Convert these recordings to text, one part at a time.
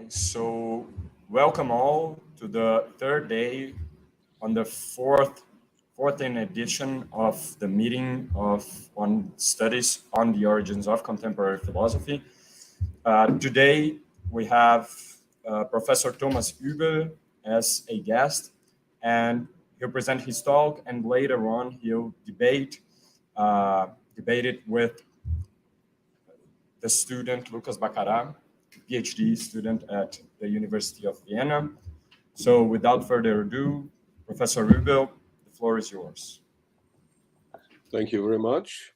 So welcome all to the third day on the 14th edition of the meeting on studies on the origins of contemporary philosophy. Today we have Professor Thomas Uebel as a guest, and he'll present his talk, and later on he'll debate it with the student Lucas Bacará, PhD student at the University of Vienna. So without further ado, Professor Uebel, the floor is yours. Thank you very much.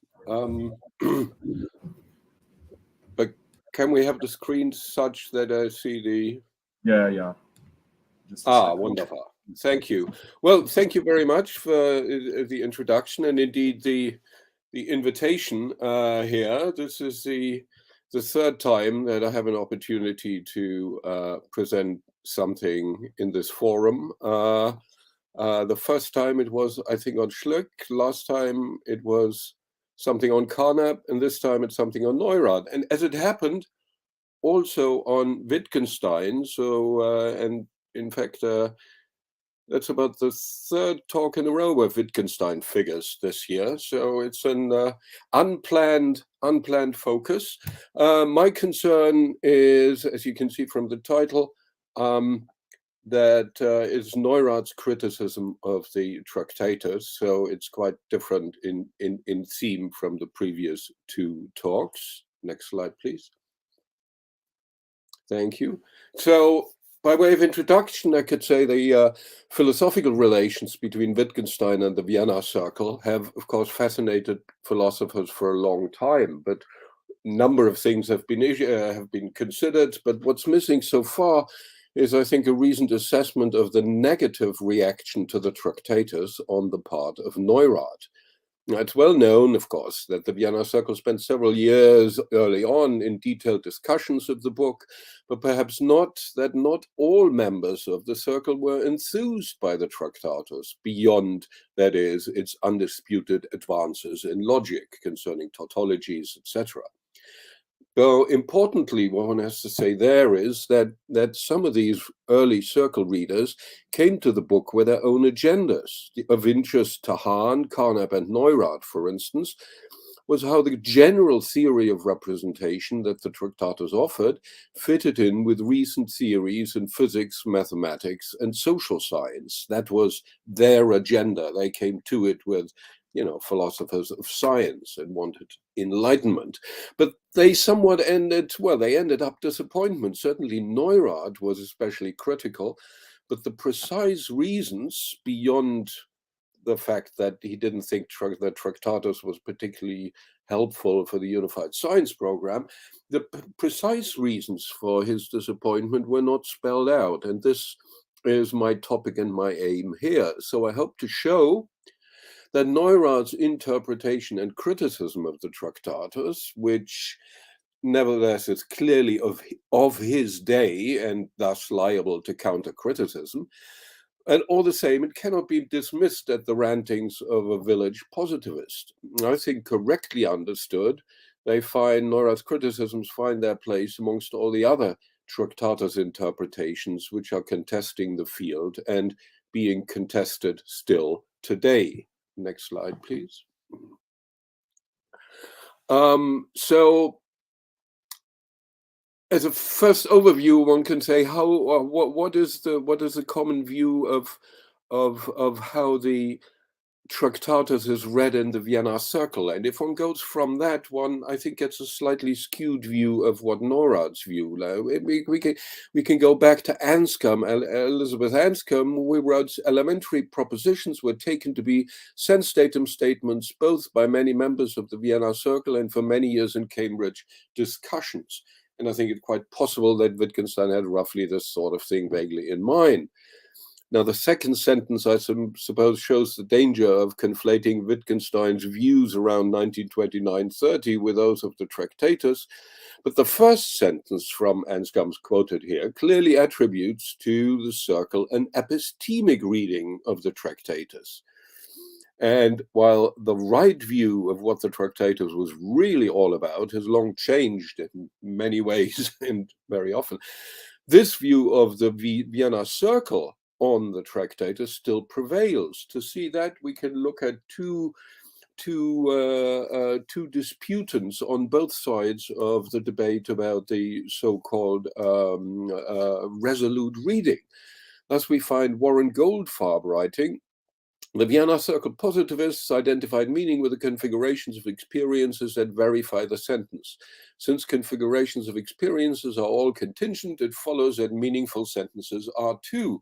But can we have the screen such that I see the... Yeah. Just a second. Wonderful. Thank you. Well, thank you very much for the introduction and indeed the invitation here. This is the third time that I have an opportunity to present something in this forum. The first time it was, I think, on Schluck. Last time it was something on Carnap, and this time it's something on Neurath. And as it happened, also on Wittgenstein. So, and in fact, that's about the third talk in a row where Wittgenstein figures this year. So it's an unplanned focus. My concern is, as you can see from the title, that is Neurath's criticism of the Tractatus. So it's quite different in theme from the previous two talks. Next slide, please. Thank you. So by way of introduction, I could say the philosophical relations between Wittgenstein and the Vienna Circle have, of course, fascinated philosophers for a long time, but a number of things have been considered. But what's missing so far is, I think, a reasoned assessment of the negative reaction to the Tractatus on the part of Neurath. Now, it's well known, of course, that the Vienna Circle spent several years early on in detailed discussions of the book, but perhaps not all members of the circle were enthused by the Tractatus beyond, that is, its undisputed advances in logic concerning tautologies, etc. So importantly, what one has to say there is that some of these early circle readers came to the book with their own agendas. Of interest to Hahn, Carnap, and Neurath, for instance, was how the general theory of representation that the Tractatus offered fitted in with recent theories in physics, mathematics, and social science. That was their agenda. They came to it with, philosophers of science and wanted enlightenment. But they somewhat ended up disappointment. Certainly Neurath was especially critical, but the precise reasons, beyond the fact that he didn't think that Tractatus was particularly helpful for the unified science program, the precise reasons for his disappointment were not spelled out. And this is my topic and my aim here. So I hope to show that Neurath's interpretation and criticism of the Tractatus, which nevertheless is clearly of his day and thus liable to counter-criticism, and all the same, it cannot be dismissed at the rantings of a village positivist. I think correctly understood, Neurath's criticisms find their place amongst all the other Tractatus interpretations which are contesting the field and being contested still today. Next slide, please. So, as a first overview, one can say what is the common view of how the Tractatus is read in the Vienna Circle, and if one goes from that, one I think gets a slightly skewed view of what Neurath's view. We can go back to Anscombe, Elizabeth Anscombe. We wrote elementary propositions were taken to be sense datum statements both by many members of the Vienna Circle and for many years in Cambridge discussions. And I think it's quite possible that Wittgenstein had roughly this sort of thing vaguely in mind. Now, the second sentence, I suppose, shows the danger of conflating Wittgenstein's views around 1929-30 with those of the Tractatus. But the first sentence from Anscombe's quoted here clearly attributes to the circle an epistemic reading of the Tractatus. And while the right view of what the Tractatus was really all about has long changed in many ways and very often, This view of the Vienna Circle on the Tractatus still prevails. To see that, we can look at two disputants on both sides of the debate about the so-called resolute reading. Thus, we find Warren Goldfarb writing, the Vienna Circle positivists identified meaning with the configurations of experiences that verify the sentence. Since configurations of experiences are all contingent, it follows that meaningful sentences are too.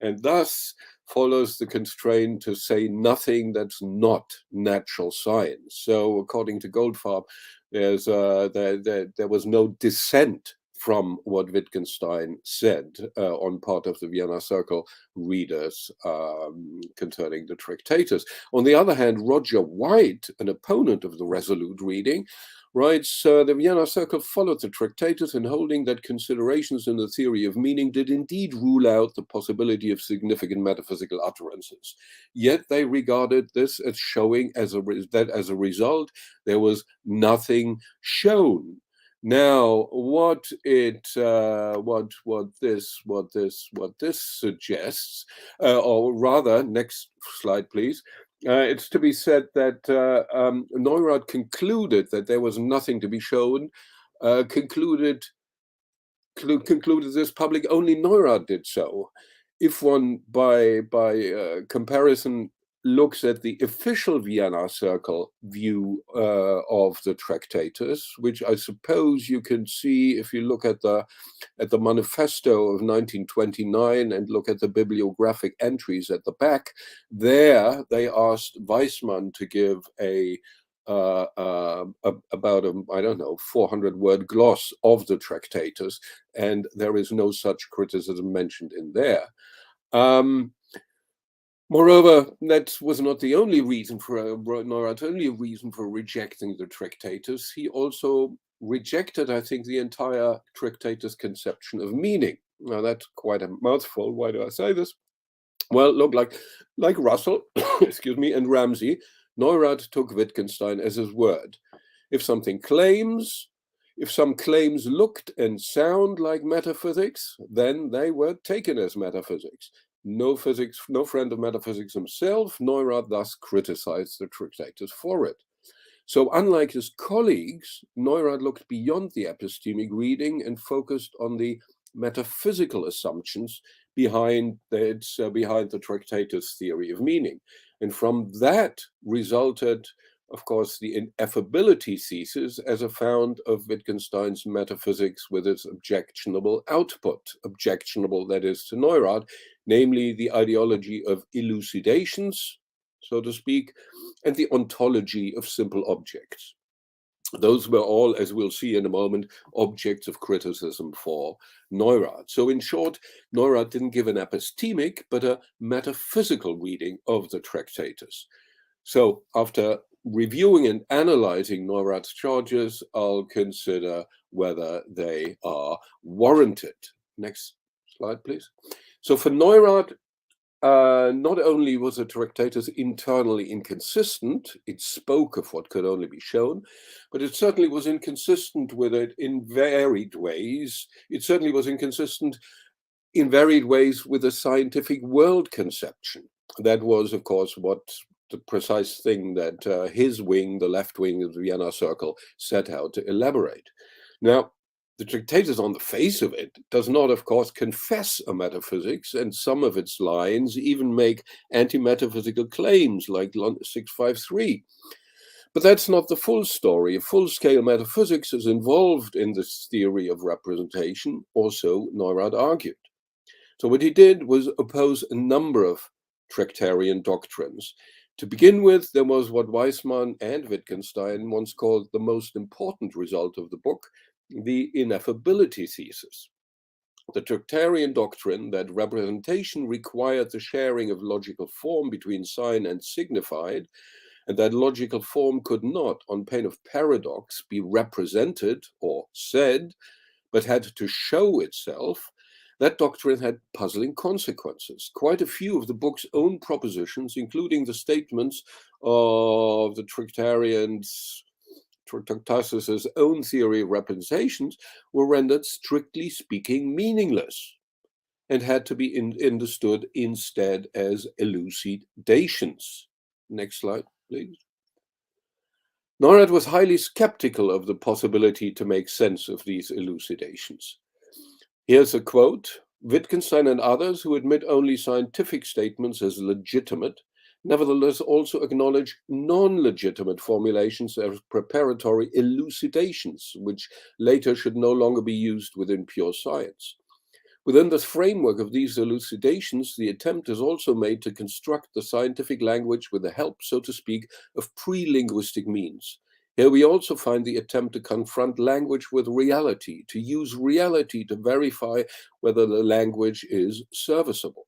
And thus follows the constraint to say nothing that's not natural science. So according to Goldfarb, there was no dissent from what Wittgenstein said on part of the Vienna Circle readers concerning the Tractatus. On the other hand, Roger White, an opponent of the resolute reading, writes, the Vienna Circle followed the Tractatus in holding that considerations in the theory of meaning did indeed rule out the possibility of significant metaphysical utterances. Yet they regarded this as showing that as a result, there was nothing shown. Now, what this suggests, or rather, next slide, please. It's to be said that Neurath concluded that there was nothing to be shown. Concluded this public, only Neurath did so. If one, by comparison, looks at the official Vienna Circle view of the Tractatus, which I suppose you can see if you look at the manifesto of 1929 and look at the bibliographic entries at the back, there they asked Weismann to give about a, I don't know, 400-word gloss of the Tractatus, and there is no such criticism mentioned in there. Moreover, that was not the only reason for Neurath's only reason for rejecting the Tractatus. He also rejected, I think, the entire Tractatus conception of meaning. Now that's quite a mouthful. Why do I say this? Well, look, like Russell, excuse me, and Ramsey, Neurath took Wittgenstein as his word. If some claims looked and sound like metaphysics, then they were taken as metaphysics. No friend of metaphysics himself, Neurath thus criticized the Tractatus for it. So unlike his colleagues, Neurath looked beyond the epistemic reading and focused on the metaphysical assumptions behind the Tractatus theory of meaning. And from that resulted, of course, the ineffability thesis as a found of Wittgenstein's metaphysics with its objectionable output, objectionable, that is, to Neurath, namely the ideology of elucidations, so to speak, and the ontology of simple objects. Those were all, as we'll see in a moment, objects of criticism for Neurath. So in short, Neurath didn't give an epistemic, but a metaphysical reading of the Tractatus. So after reviewing and analyzing Neurath's charges, I'll consider whether they are warranted. Next slide, please. So for Neurath, not only was the Tractatus internally inconsistent, it spoke of what could only be shown, but it certainly was inconsistent with it in varied ways. It certainly was inconsistent in varied ways with the scientific world conception. That was, of course, what the precise thing that his wing, the left wing of the Vienna Circle, set out to elaborate. Now, the Tractatus on the face of it does not, of course, confess a metaphysics, and some of its lines even make anti-metaphysical claims like 653. But that's not the full story. A full-scale metaphysics is involved in this theory of representation, also Neurath argued. So what he did was oppose a number of Tractarian doctrines. To begin with, there was what Weismann and Wittgenstein once called the most important result of the book, the ineffability thesis. The Tractarian doctrine that representation required the sharing of logical form between sign and signified, and that logical form could not, on pain of paradox, be represented or said, but had to show itself, that doctrine had puzzling consequences. Quite a few of the book's own propositions, including the statements of the Tractatus's own theory of representations were rendered, strictly speaking, meaningless and had to be understood instead as elucidations. Next slide, please. Neurath was highly skeptical of the possibility to make sense of these elucidations. Here's a quote: Wittgenstein and others who admit only scientific statements as legitimate, nevertheless also acknowledge non-legitimate formulations as preparatory elucidations, which later should no longer be used within pure science. Within the framework of these elucidations, the attempt is also made to construct the scientific language with the help, so to speak, of pre-linguistic means. Here we also find the attempt to confront language with reality, to use reality to verify whether the language is serviceable.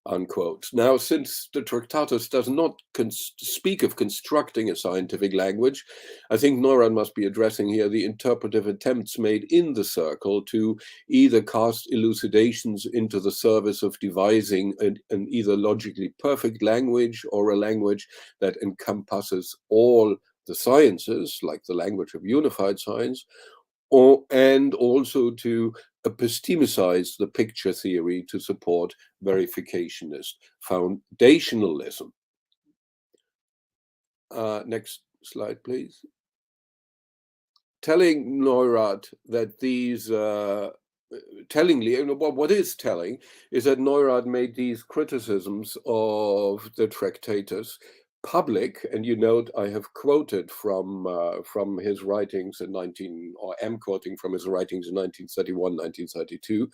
Unquote. Now, since the Tractatus does not speak of constructing a scientific language, I think Neurath must be addressing here the interpretive attempts made in the circle to either cast elucidations into the service of devising an either logically perfect language or a language that encompasses all the sciences, like the language of unified science, and also to epistemicize the picture theory to support verificationist foundationalism. Next slide, please. Telling Neurath that these, tellingly, what is telling is that Neurath made these criticisms of the Tractatus public, and you note I have quoted from his writings in am quoting from his writings in 1931, 1932.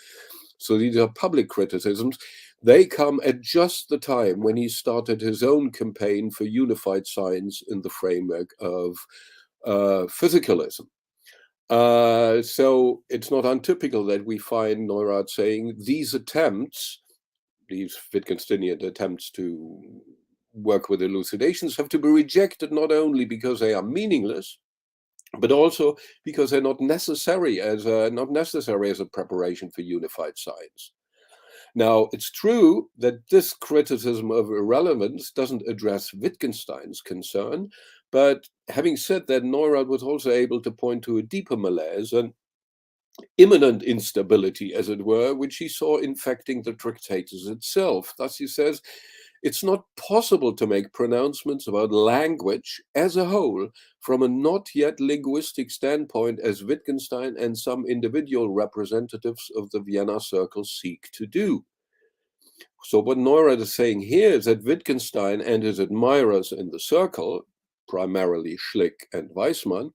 So these are public criticisms. They come at just the time when he started his own campaign for unified science in the framework of physicalism. So it's not untypical that we find Neurath saying these attempts, these Wittgensteinian attempts to work with elucidations, have to be rejected not only because they are meaningless, but also because they're not necessary as a preparation for unified science. Now, it's true that this criticism of irrelevance doesn't address Wittgenstein's concern, but having said that, Neurath was also able to point to a deeper malaise and imminent instability, as it were, which he saw infecting the Tractatus itself. Thus, he says, it's not possible to make pronouncements about language as a whole from a not yet linguistic standpoint, as Wittgenstein and some individual representatives of the Vienna Circle seek to do. So what Neurath is saying here is that Wittgenstein and his admirers in the circle, primarily Schlick and Weismann,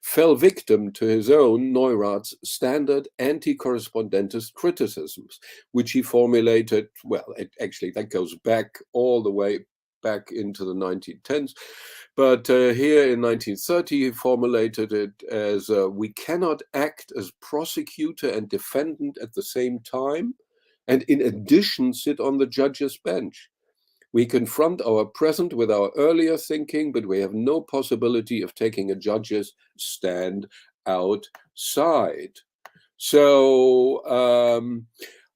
fell victim to his own, Neurath's, standard anti-correspondentist criticisms, which he formulated, well, actually that goes back all the way back into the 1910s, but here in 1930 he formulated it as, we cannot act as prosecutor and defendant at the same time, and in addition sit on the judge's bench. We confront our present with our earlier thinking, but we have no possibility of taking a judge's stand outside. So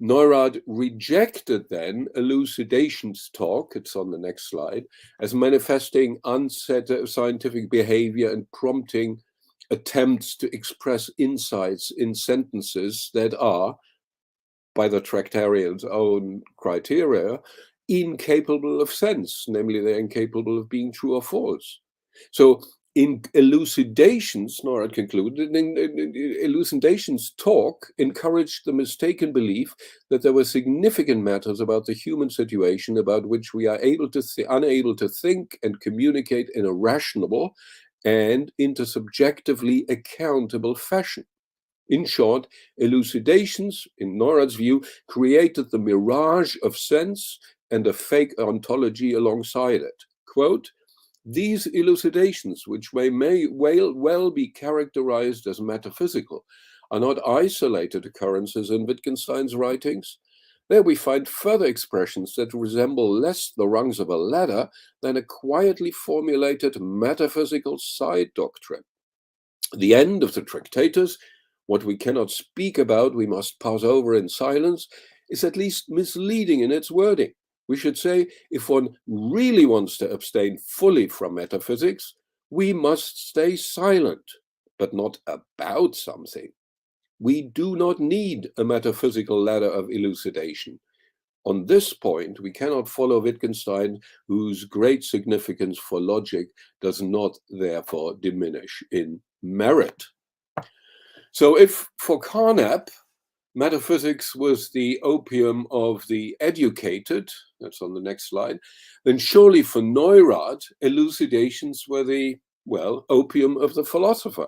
Neurath rejected then elucidations talk, it's on the next slide, as manifesting unset scientific behavior and prompting attempts to express insights in sentences that are, by the Tractarian's own criteria, incapable of sense, namely they're incapable of being true or false. So in elucidations, Neurath concluded, elucidations talk encouraged the mistaken belief that there were significant matters about the human situation about which we are unable to think and communicate in a rational and intersubjectively accountable fashion. In short, elucidations, in Neurath's view, created the mirage of sense and a fake ontology alongside it. Quote, these elucidations, which may well be characterized as metaphysical, are not isolated occurrences in Wittgenstein's writings. There we find further expressions that resemble less the rungs of a ladder than a quietly formulated metaphysical side doctrine. The end of the Tractatus, what we cannot speak about, we must pass over in silence, is at least misleading in its wording. We should say, if one really wants to abstain fully from metaphysics, we must stay silent, but not about something. We do not need a metaphysical ladder of elucidation. On this point, we cannot follow Wittgenstein, whose great significance for logic does not therefore diminish in merit. So if for Carnap, metaphysics was the opium of the educated, that's on the next slide, then surely for Neurath, elucidations were the, well, opium of the philosopher.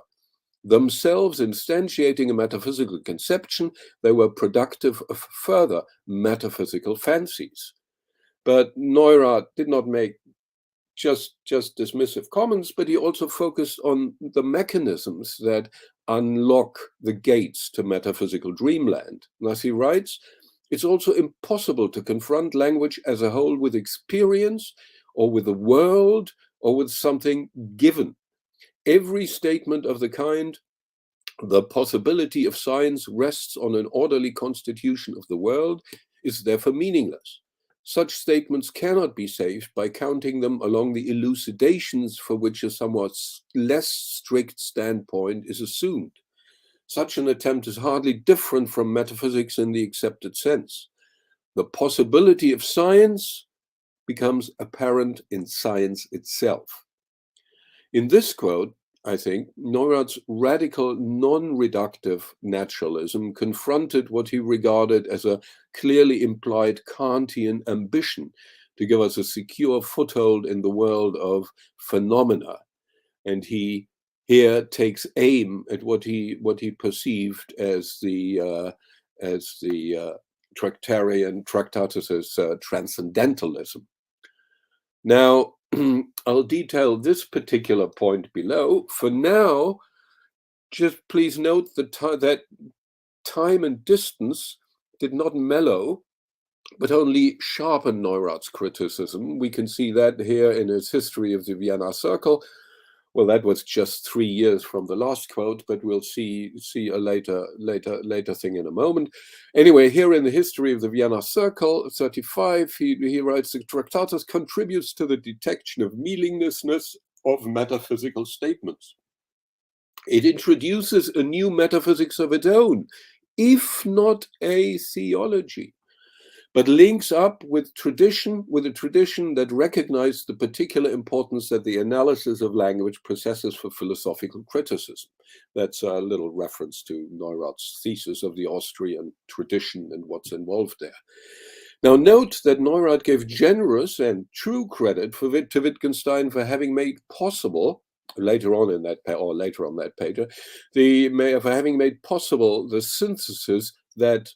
Themselves instantiating a metaphysical conception, they were productive of further metaphysical fancies. But Neurath did not make just dismissive comments, but he also focused on the mechanisms that unlock the gates to metaphysical dreamland. Thus he writes, it's also impossible to confront language as a whole with experience or with the world or with something given. Every statement of the kind, the possibility of science rests on an orderly constitution of the world, is therefore meaningless. Such statements cannot be saved by counting them along the elucidations for which a somewhat less strict standpoint is assumed. Such an attempt is hardly different from metaphysics in the accepted sense. The possibility of science becomes apparent in science itself. In this quote, I think, Neurath's radical non-reductive naturalism confronted what he regarded as a clearly implied Kantian ambition to give us a secure foothold in the world of phenomena. And he here takes aim at what he perceived as the Tractatus's transcendentalism. Now, I'll detail this particular point below. For now, just please note that time and distance did not mellow, but only sharpen Neurath's criticism. We can see that here in his History of the Vienna Circle. Well, that was just 3 years from the last quote, but we'll see a later thing in a moment. Anyway, here in the History of the Vienna Circle, 35, he writes, the Tractatus contributes to the detection of meaninglessness of metaphysical statements. It introduces a new metaphysics of its own, if not a theology, but links up with a tradition that recognized the particular importance that the analysis of language possesses for philosophical criticism. That's a little reference to Neurath's thesis of the Austrian tradition and what's involved there. Now note that Neurath gave generous and true credit to Wittgenstein for having made possible, later on that page, for having made possible the synthesis that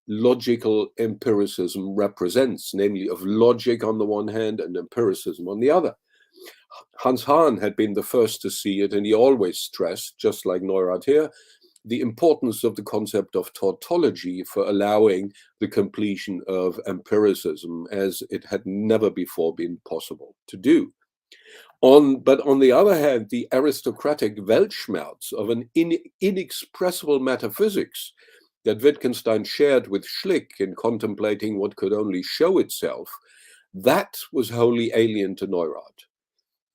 logical empiricism represents, namely of logic on the one hand and empiricism on the other. Hans Hahn had been the first to see it, and he always stressed, just like Neurath here, the importance of the concept of tautology for allowing the completion of empiricism, as it had never before been possible to do. But on the other hand, the aristocratic Weltschmerz of an inexpressible metaphysics that Wittgenstein shared with Schlick in contemplating what could only show itself, that was wholly alien to Neurath.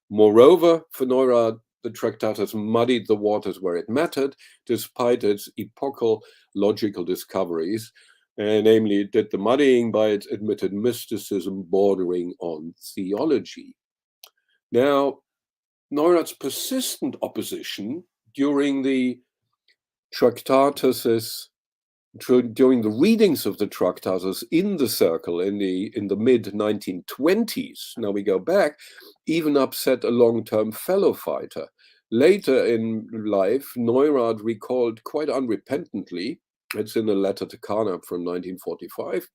Moreover, for Neurath, the Tractatus muddied the waters where it mattered, despite its epochal logical discoveries, namely it did the muddying by its admitted mysticism bordering on theology. Now, Neurath's persistent opposition during the readings of the Tractatus in the circle in the mid-1920s, now we go back, even upset a long-term fellow fighter. Later in life, Neurath recalled quite unrepentantly, it's in a letter to Carnap from 1945,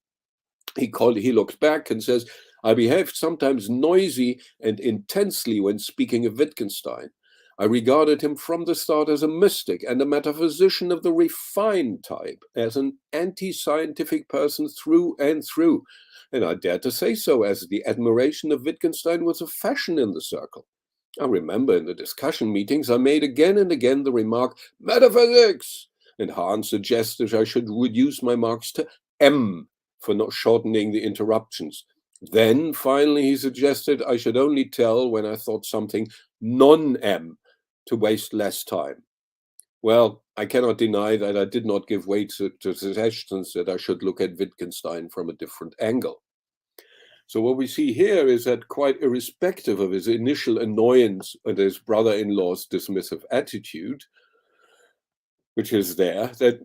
he looked back and says, I behaved sometimes noisy and intensely when speaking of Wittgenstein. I regarded him from the start as a mystic and a metaphysician of the refined type, as an anti-scientific person through and through. And I dare to say so, as the admiration of Wittgenstein was a fashion in the circle. I remember in the discussion meetings, I made again and again the remark, metaphysics! And Hahn suggested I should reduce my marks to M for not shortening the interruptions. Then finally he suggested I should only tell when I thought something non-M to waste less time. Well, I cannot deny that I did not give weight to suggestions that I should look at Wittgenstein from a different angle. So what we see here is that quite irrespective of his initial annoyance at his brother-in-law's dismissive attitude, which is there, that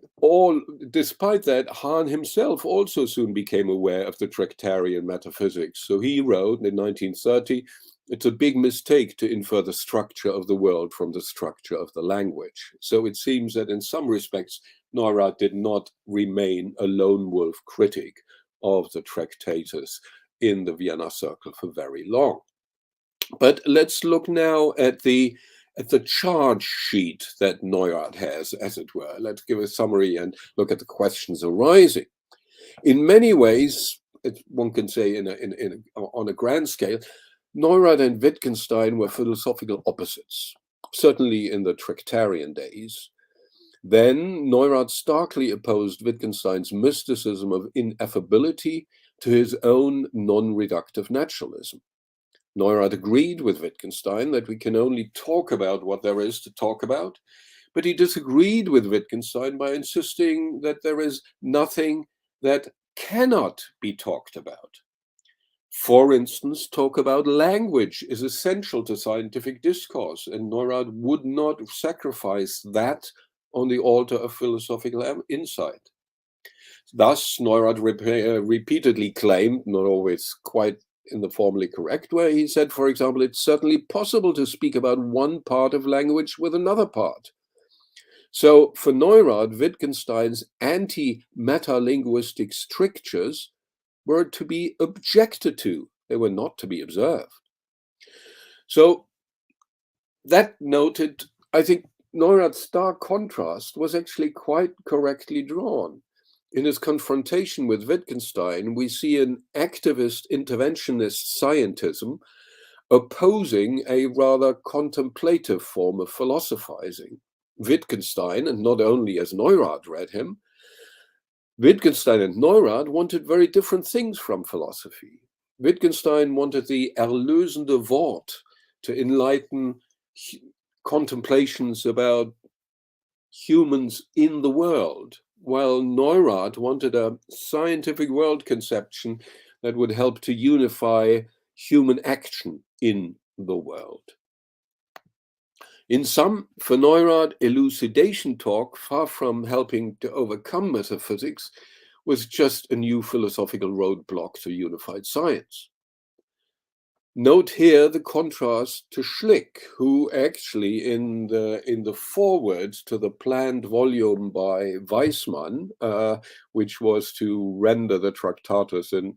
despite that, Hahn himself also soon became aware of the Tractarian metaphysics. So he wrote in 1930, it's a big mistake to infer the structure of the world from the structure of the language. So it seems that in some respects, Neurath did not remain a lone wolf critic of the Tractatus in the Vienna Circle for very long. But let's look now at the charge sheet that Neurath has, as it were. Let's give a summary and look at the questions arising. In many ways, one can say on a grand scale, Neurath and Wittgenstein were philosophical opposites, certainly in the Tractarian days. Then Neurath starkly opposed Wittgenstein's mysticism of ineffability to his own non-reductive naturalism. Neurath agreed with Wittgenstein that we can only talk about what there is to talk about, but he disagreed with Wittgenstein by insisting that there is nothing that cannot be talked about. For instance, talk about language is essential to scientific discourse, and Neurath would not sacrifice that on the altar of philosophical insight. Thus, Neurath repeatedly claimed, not always quite in the formally correct way, he said, for example, it's certainly possible to speak about one part of language with another part. So for Neurath, Wittgenstein's anti-metalinguistic strictures were to be objected to. They were not to be observed. So that noted, I think Neurath's stark contrast was actually quite correctly drawn. In his confrontation with Wittgenstein, we see an activist interventionist scientism opposing a rather contemplative form of philosophizing. Wittgenstein, and not only as Neurath read him, Wittgenstein and Neurath wanted very different things from philosophy. Wittgenstein wanted the erlösende Wort to enlighten contemplations about humans in the world, while Neurath wanted a scientific world conception that would help to unify human action in the world. In sum, for Neurath, elucidation talk, far from helping to overcome metaphysics, was just a new philosophical roadblock to unified science. Note here the contrast to Schlick, who actually in the foreword to the planned volume by Weismann, which was to render the Tractatus in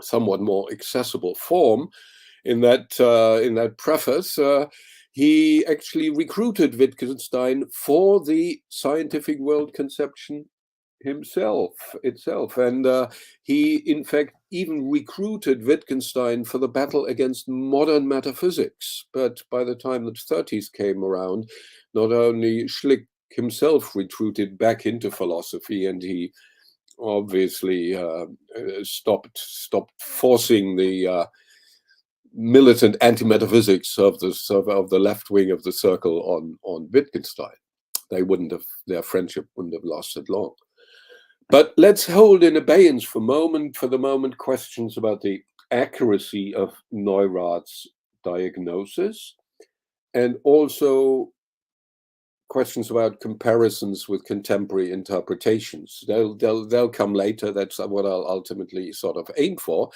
somewhat more accessible form, in that preface, he actually recruited Wittgenstein for the scientific world conception itself. And he, in fact, even recruited Wittgenstein for the battle against modern metaphysics. But by the time the 30s came around, not only Schlick himself retreated back into philosophy, and he obviously stopped forcing the militant anti-metaphysics of the left wing of the circle on Wittgenstein. Their friendship wouldn't have lasted long. But let's hold in abeyance for the moment questions about the accuracy of Neurath's diagnosis, and also questions about comparisons with contemporary interpretations. They'll come later. That's what I'll ultimately sort of aim for.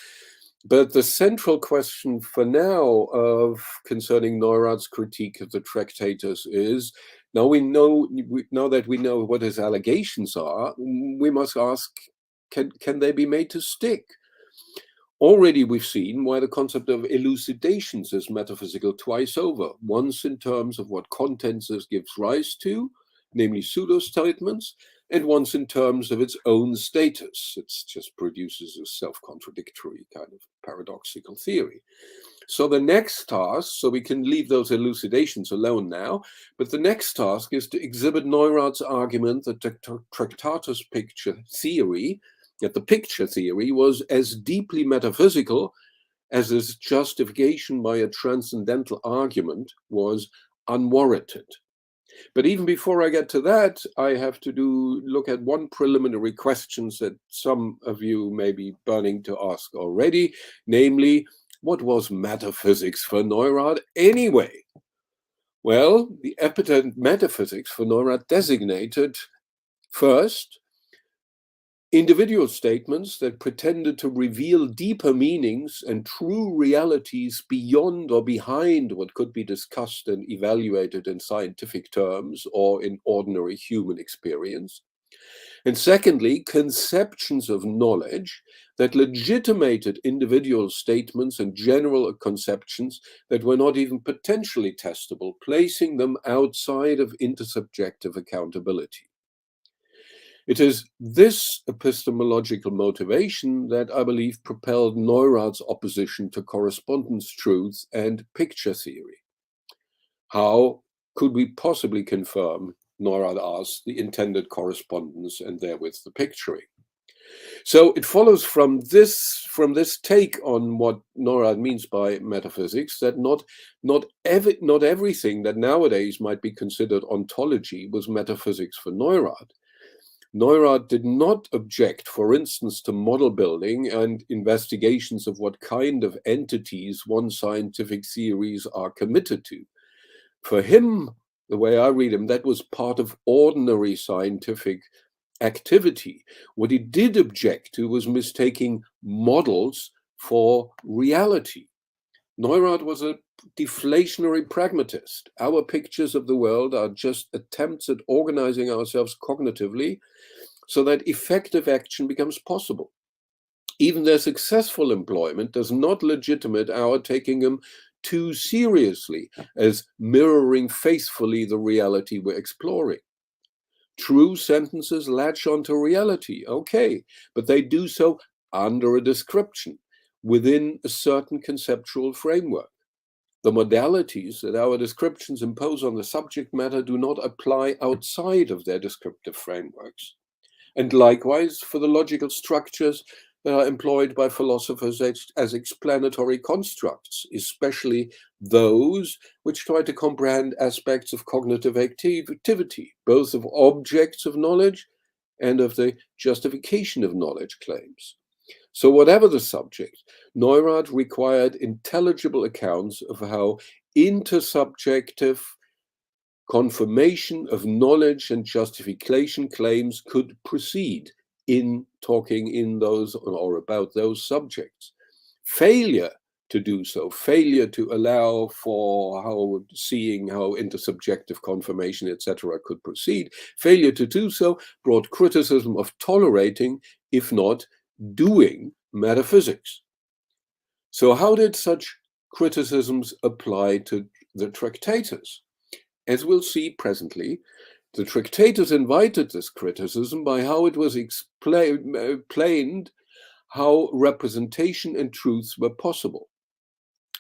But the central question for now concerning Neurath's critique of the Tractatus is, now that we know what his allegations are, we must ask, can they be made to stick? Already we've seen why the concept of elucidations is metaphysical twice over, once in terms of what contents this gives rise to, namely pseudo-statements, and once in terms of its own status. It just produces a self-contradictory kind of paradoxical theory. So the next task, so we can leave those elucidations alone now, but the next task is to exhibit Neurath's argument that the Tractatus picture theory that the picture theory was as deeply metaphysical as its justification by a transcendental argument was unwarranted. But even before I get to that, I have to look at one preliminary question that some of you may be burning to ask already, namely, what was metaphysics for Neurath anyway? Well, the epithet metaphysics for Neurath designated first individual statements that pretended to reveal deeper meanings and true realities beyond or behind what could be discussed and evaluated in scientific terms or in ordinary human experience. And secondly, conceptions of knowledge that legitimated individual statements and general conceptions that were not even potentially testable, placing them outside of intersubjective accountability. It is this epistemological motivation that I believe propelled Neurath's opposition to correspondence truth and picture theory. How could we possibly confirm, Neurath asked, the intended correspondence and therewith the picturing? So it follows from this take on what Neurath means by metaphysics that not everything that nowadays might be considered ontology was metaphysics for Neurath. Neurath did not object, for instance, to model building and investigations of what kind of entities one's scientific theories are committed to. For him, the way I read him, that was part of ordinary scientific activity. What he did object to was mistaking models for reality. Neurath was a deflationary pragmatist. Our pictures of the world are just attempts at organizing ourselves cognitively so that effective action becomes possible. Even their successful employment does not legitimate our taking them too seriously as mirroring faithfully the reality we're exploring. True sentences latch onto reality, okay, but they do so under a description, within a certain conceptual framework. The modalities that our descriptions impose on the subject matter do not apply outside of their descriptive frameworks. And likewise for the logical structures that are employed by philosophers as explanatory constructs, especially those which try to comprehend aspects of cognitive activity, both of objects of knowledge and of the justification of knowledge claims. So whatever the subject, Neurath required intelligible accounts of how intersubjective confirmation of knowledge and justification claims could proceed in talking in those or about those subjects. Failure to do so, failure to allow for seeing how intersubjective confirmation, etc., could proceed, failure to do so brought criticism of tolerating, if not doing, metaphysics. So how did such criticisms apply to the Tractatus? As we'll see presently, the Tractatus invited this criticism by how it was explained how representation and truth were possible.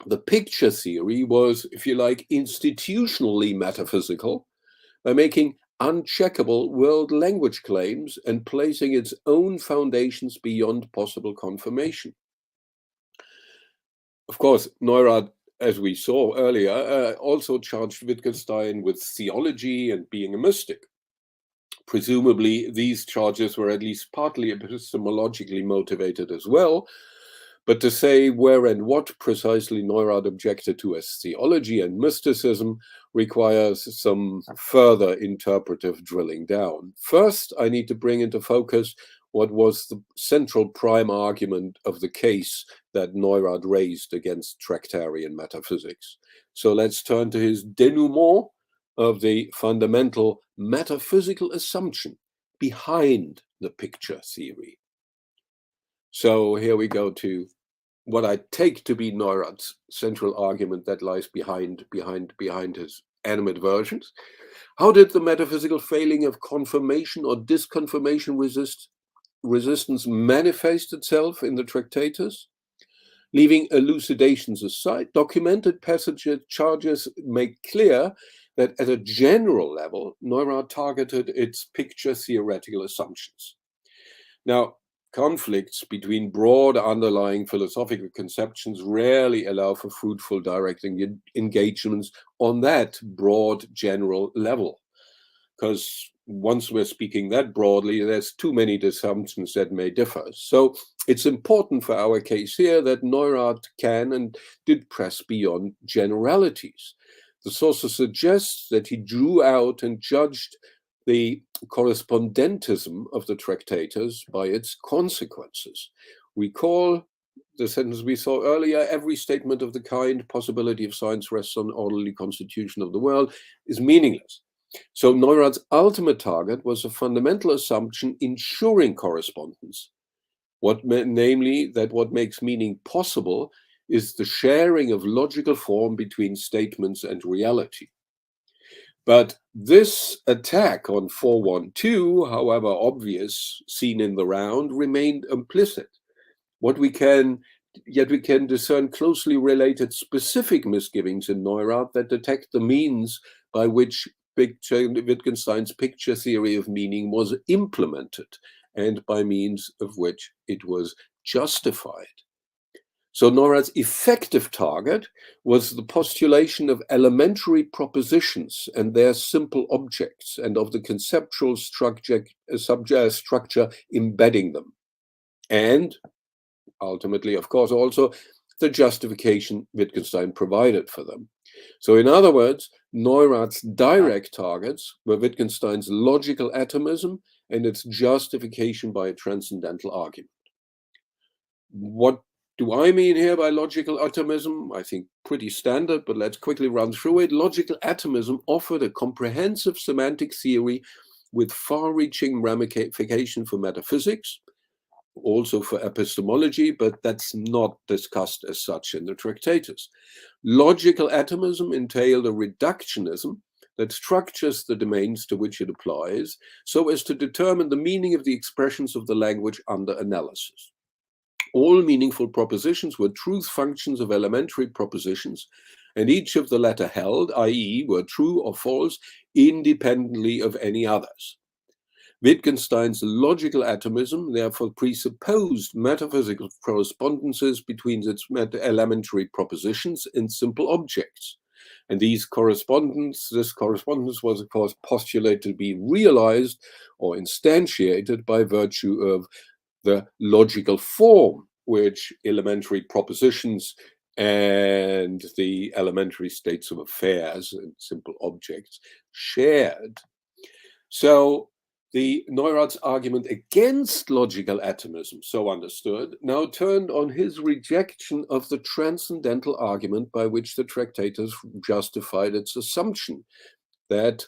The picture theory was, if you like, institutionally metaphysical by making uncheckable world language claims and placing its own foundations beyond possible confirmation. Of course, Neurath, as we saw earlier, also charged Wittgenstein with theology and being a mystic. Presumably, these charges were at least partly epistemologically motivated as well, but to say where and what precisely Neurath objected to as theology and mysticism requires some further interpretive drilling down. First, I need to bring into focus what was the central prime argument of the case that Neurath raised against Tractarian metaphysics. So let's turn to his denouement of the fundamental metaphysical assumption behind the picture theory. So here we go to what I take to be Neurath's central argument that lies behind his animate versions. How did the metaphysical failing of confirmation or disconfirmation resistance manifest itself in the Tractatus? Leaving elucidations aside, documented charges make clear that at a general level, Neurath targeted its picture theoretical assumptions. Now, conflicts between broad underlying philosophical conceptions rarely allow for fruitful direct engagements on that broad general level. Because once we're speaking that broadly, there's too many assumptions that may differ. So it's important for our case here that Neurath can and did press beyond generalities. The source suggests that he drew out and judged the correspondentism of the Tractatus by its consequences. Recall the sentence we saw earlier: every statement of the kind, possibility of science rests on orderly constitution of the world, is meaningless. So Neurath's ultimate target was a fundamental assumption ensuring correspondence, namely that what makes meaning possible is the sharing of logical form between statements and reality. But this attack on 412, however obvious, seen in the round, remained implicit. Yet we can discern closely related specific misgivings in Neurath that detect the means by which Wittgenstein's picture theory of meaning was implemented, and by means of which it was justified. So Neurath's effective target was the postulation of elementary propositions and their simple objects, and of the conceptual structure embedding them. And ultimately, of course, also the justification Wittgenstein provided for them. So in other words, Neurath's direct targets were Wittgenstein's logical atomism and its justification by a transcendental argument. What do I mean here by logical atomism? I think pretty standard, but let's quickly run through it. Logical atomism offered a comprehensive semantic theory with far-reaching ramification for metaphysics, also for epistemology, but that's not discussed as such in the Tractatus. Logical atomism entailed a reductionism that structures the domains to which it applies so as to determine the meaning of the expressions of the language under analysis. All meaningful propositions were truth functions of elementary propositions, and each of the latter held, i.e., were true or false, independently of any others. Wittgenstein's logical atomism therefore presupposed metaphysical correspondences between its elementary propositions and simple objects. And this correspondence was, of course, postulated to be realized or instantiated by virtue of the logical form which elementary propositions and the elementary states of affairs and simple objects shared. So the Neurath's argument against logical atomism, so understood, now turned on his rejection of the transcendental argument by which the Tractatus justified its assumption.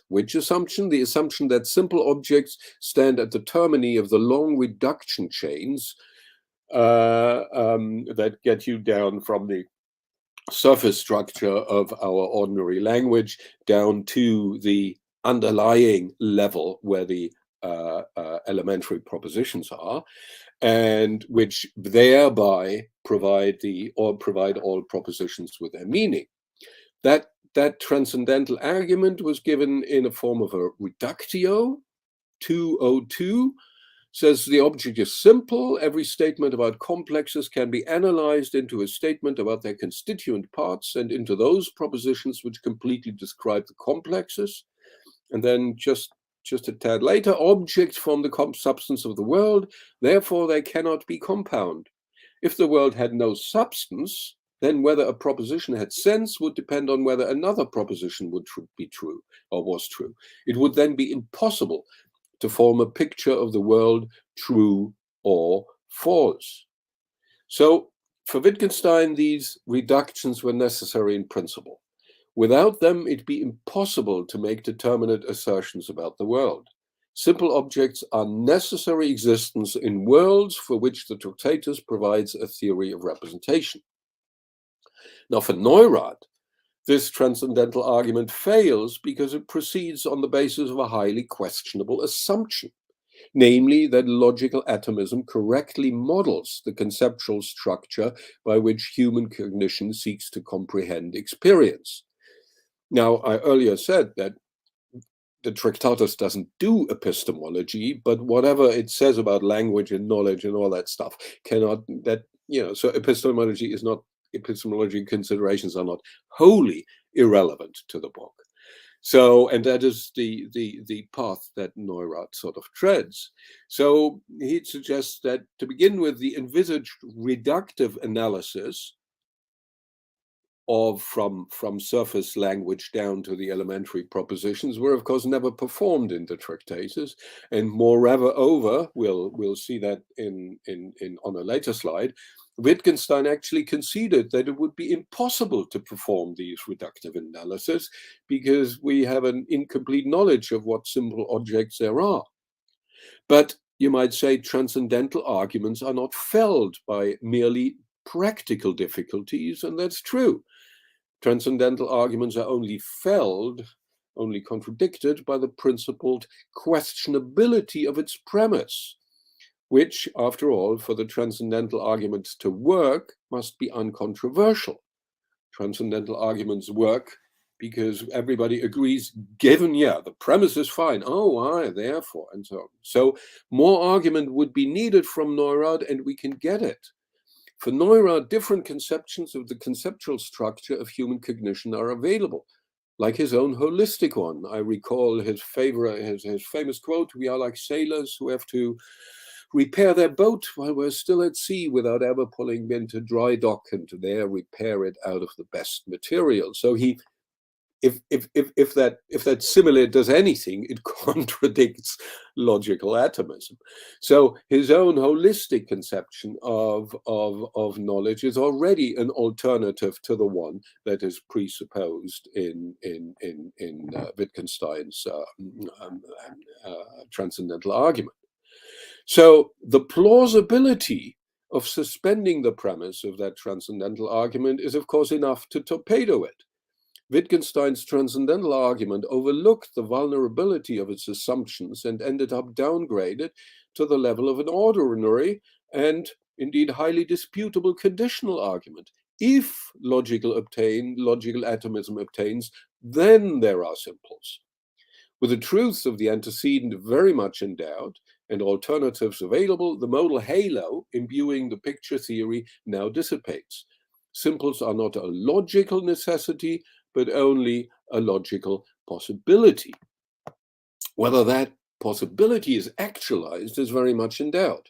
Which assumption? The assumption that simple objects stand at the termini of the long reduction chains that get you down from the surface structure of our ordinary language down to the underlying level where the elementary propositions are, and which thereby provide all propositions with their meaning. That transcendental argument was given in a form of a reductio. 202 says the object is simple. Every statement about complexes can be analyzed into a statement about their constituent parts and into those propositions which completely describe the complexes. And then just a tad later, objects form the substance of the world, therefore they cannot be compound. If the world had no substance, then whether a proposition had sense would depend on whether another proposition would be true or was true. It would then be impossible to form a picture of the world true or false. So for Wittgenstein, these reductions were necessary in principle. Without them, it'd be impossible to make determinate assertions about the world. Simple objects are necessary existence in worlds for which the Tractatus provides a theory of representation. Now, for Neurath, this transcendental argument fails because it proceeds on the basis of a highly questionable assumption, namely that logical atomism correctly models the conceptual structure by which human cognition seeks to comprehend experience. Now, I earlier said that the Tractatus doesn't do epistemology, but whatever it says about language and knowledge and all that stuff so epistemology considerations are not wholly irrelevant to the book. So, and that is the path that Neurath sort of treads. So he suggests that to begin with, the envisaged reductive analysis from surface language down to the elementary propositions were, of course, never performed in the Tractatus, and moreover, we'll see that on a later slide. Wittgenstein actually conceded that it would be impossible to perform these reductive analyses because we have an incomplete knowledge of what simple objects there are. But you might say transcendental arguments are not felled by merely practical difficulties, and that's true. Transcendental arguments are only contradicted by the principled questionability of its premise, which, after all, for the transcendental arguments to work, must be uncontroversial. Transcendental arguments work because everybody agrees, given, the premise is fine, therefore, and so on. So more argument would be needed from Neurath, and we can get it. For Neurath, different conceptions of the conceptual structure of human cognition are available, like his own holistic one. I recall his famous quote, "We are like sailors who have to repair their boat while we're still at sea without ever pulling into dry dock and there repair it out of the best material." So if that simile does anything, it contradicts logical atomism. So his own holistic conception of knowledge is already an alternative to the one that is presupposed in Wittgenstein's transcendental argument. So the plausibility of suspending the premise of that transcendental argument is, of course, enough to torpedo it. Wittgenstein's transcendental argument overlooked the vulnerability of its assumptions and ended up downgraded to the level of an ordinary and indeed highly disputable conditional argument. If logical atomism obtains, then there are simples. With the truths of the antecedent very much in doubt and alternatives available, the modal halo imbuing the picture theory now dissipates. Simples are not a logical necessity, but only a logical possibility. Whether that possibility is actualized is very much in doubt.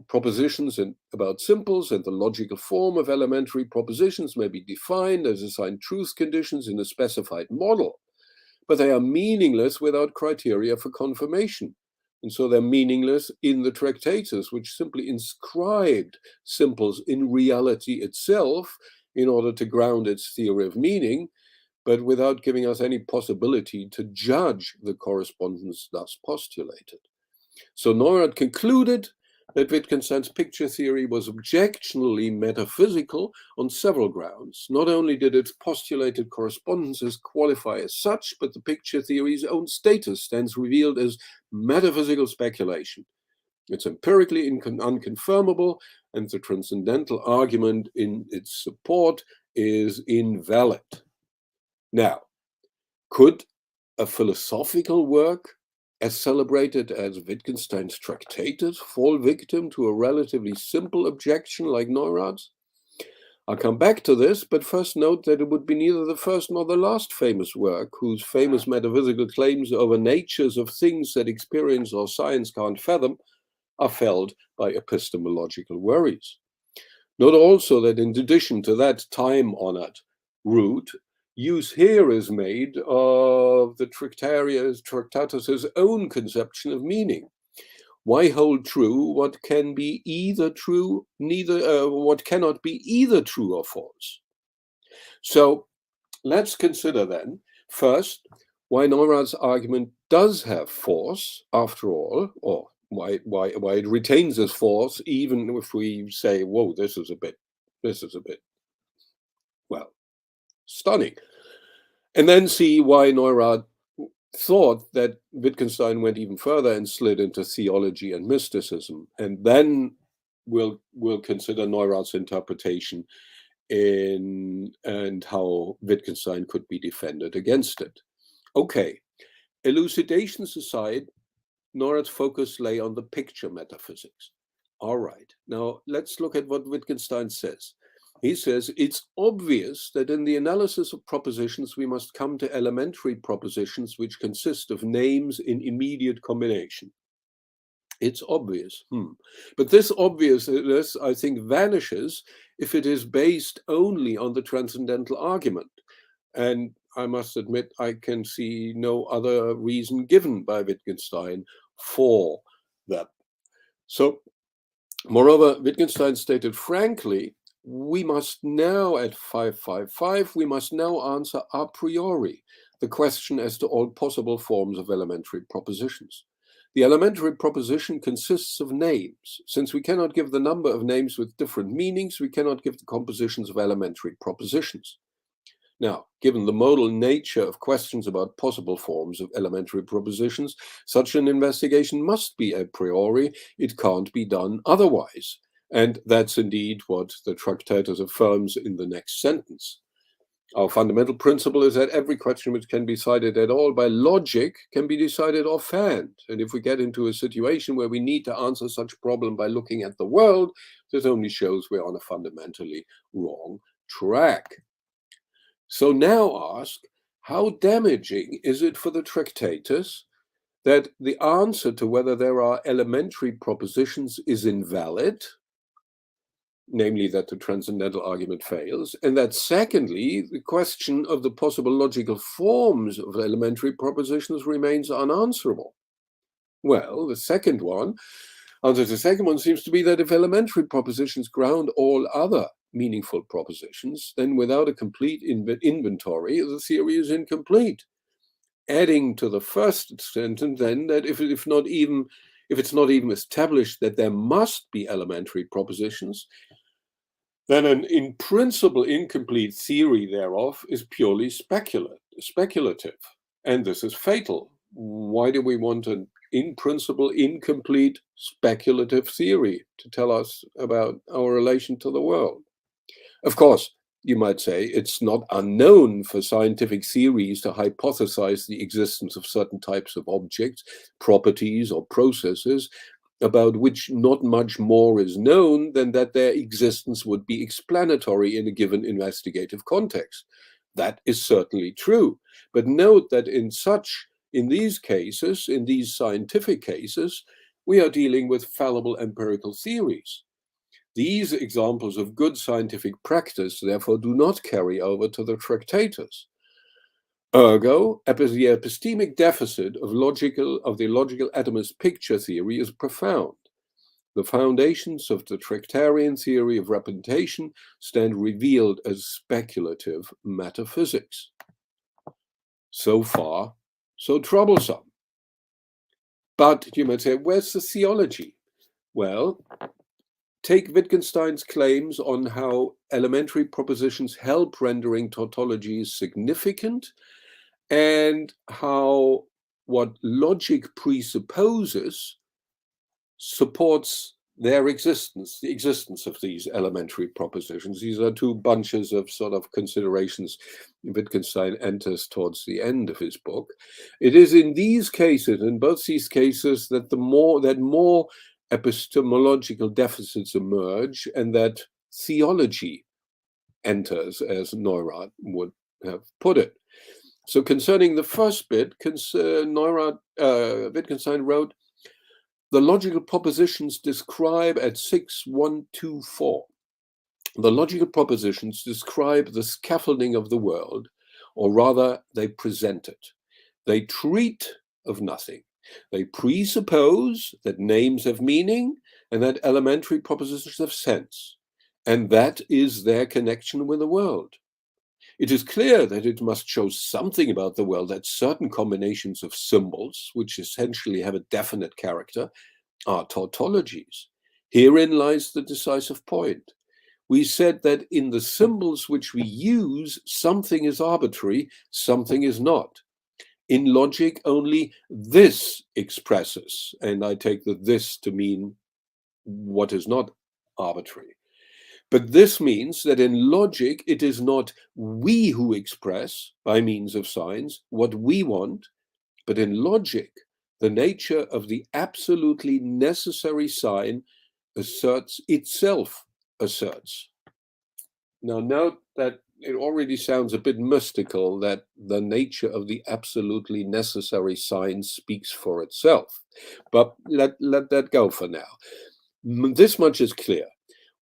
Propositions about simples and the logical form of elementary propositions may be defined as assigned truth conditions in a specified model, but they are meaningless without criteria for confirmation. And so they're meaningless in the Tractatus, which simply inscribed simples in reality itself in order to ground its theory of meaning, but without giving us any possibility to judge the correspondence thus postulated. So Neurath concluded that Wittgenstein's picture theory was objectionably metaphysical on several grounds. Not only did its postulated correspondences qualify as such, but the picture theory's own status stands revealed as metaphysical speculation. It's empirically unconfirmable, and the transcendental argument in its support is invalid. Now, could a philosophical work as celebrated as Wittgenstein's Tractatus fall victim to a relatively simple objection like Neurath's? I'll come back to this, but first note that it would be neither the first nor the last famous work whose famous metaphysical claims over natures of things that experience or science can't fathom are felled by epistemological worries. Note also that in addition to that time-honored route, use here is made of the Tractatus's own conception of meaning. Why hold true what can be either true, what cannot be either true or false? So let's consider then first why Neurath's argument does have force after all, or why it retains its force even if we say, whoa, this is a bit, well, stunning. And then see why Neurath thought that Wittgenstein went even further and slid into theology and mysticism. And then we'll consider Neurath's interpretation and how Wittgenstein could be defended against it. Okay, elucidations aside, Neurath's focus lay on the picture metaphysics. All right, now let's look at what Wittgenstein says. He says, it's obvious that in the analysis of propositions, we must come to elementary propositions which consist of names in immediate combination. It's obvious. But this obviousness, I think, vanishes if it is based only on the transcendental argument. And I must admit, I can see no other reason given by Wittgenstein for that. So, moreover, Wittgenstein stated frankly, we must now, at 555, we must now answer a priori the question as to all possible forms of elementary propositions. The elementary proposition consists of names. Since we cannot give the number of names with different meanings, we cannot give the compositions of elementary propositions. Now, given the modal nature of questions about possible forms of elementary propositions, such an investigation must be a priori. It can't be done otherwise. And that's indeed what the Tractatus affirms in the next sentence. Our fundamental principle is that every question which can be decided at all by logic can be decided offhand. And if we get into a situation where we need to answer such a problem by looking at the world, this only shows we're on a fundamentally wrong track. So now ask, how damaging is it for the Tractatus that the answer to whether there are elementary propositions is invalid, namely that the transcendental argument fails, and that secondly, the question of the possible logical forms of elementary propositions remains unanswerable? Well, the second one seems to be that if elementary propositions ground all other meaningful propositions, then without a complete inventory, the theory is incomplete. Adding to the first sentence, then, that if it's not even established that there must be elementary propositions, then an in principle incomplete theory thereof is purely speculative. And this is fatal. Why do we want an in principle incomplete speculative theory to tell us about our relation to the world? Of course, you might say it's not unknown for scientific theories to hypothesize the existence of certain types of objects, properties, or processes about which not much more is known than that their existence would be explanatory in a given investigative context. That is certainly true. But note that in these cases, in these scientific cases, we are dealing with fallible empirical theories. These examples of good scientific practice, therefore, do not carry over to the Tractatus. Ergo, the epistemic deficit of the logical atomist picture theory is profound. The foundations of the Tractarian theory of representation stand revealed as speculative metaphysics. So far, so troublesome. But you might say, where's the theology? Well, take Wittgenstein's claims on how elementary propositions help rendering tautologies significant, and how what logic presupposes supports their existence, the existence of these elementary propositions. These are two bunches of sort of considerations Wittgenstein enters towards the end of his book. It is in these cases, in both these cases, that more epistemological deficits emerge, and that theology enters, as Neurath would have put it. So concerning the first bit, Wittgenstein wrote, the logical propositions describe at 6124. The logical propositions describe the scaffolding of the world, or rather, they present it. They treat of nothing. They presuppose that names have meaning and that elementary propositions have sense, and that is their connection with the world. It is clear that it must show something about the world, that certain combinations of symbols, which essentially have a definite character, are tautologies. Herein lies the decisive point. We said that in the symbols which we use, something is arbitrary, something is not. In logic, only this expresses, and I take the this to mean what is not arbitrary. But this means that in logic, it is not we who express, by means of signs, what we want, But in logic, the nature of the absolutely necessary sign asserts itself asserts. Now note that it already sounds a bit mystical that the nature of the absolutely necessary sign speaks for itself. But let that go for now. This much is clear.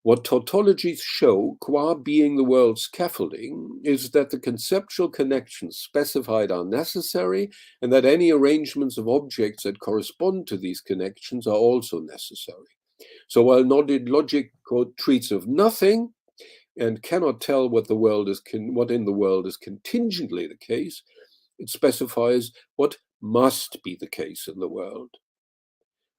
What tautologies show, qua being the world's scaffolding, is that the conceptual connections specified are necessary, and that any arrangements of objects that correspond to these connections are also necessary. So while logic treats of nothing and cannot tell what in the world is contingently the case, it specifies what must be the case in the world.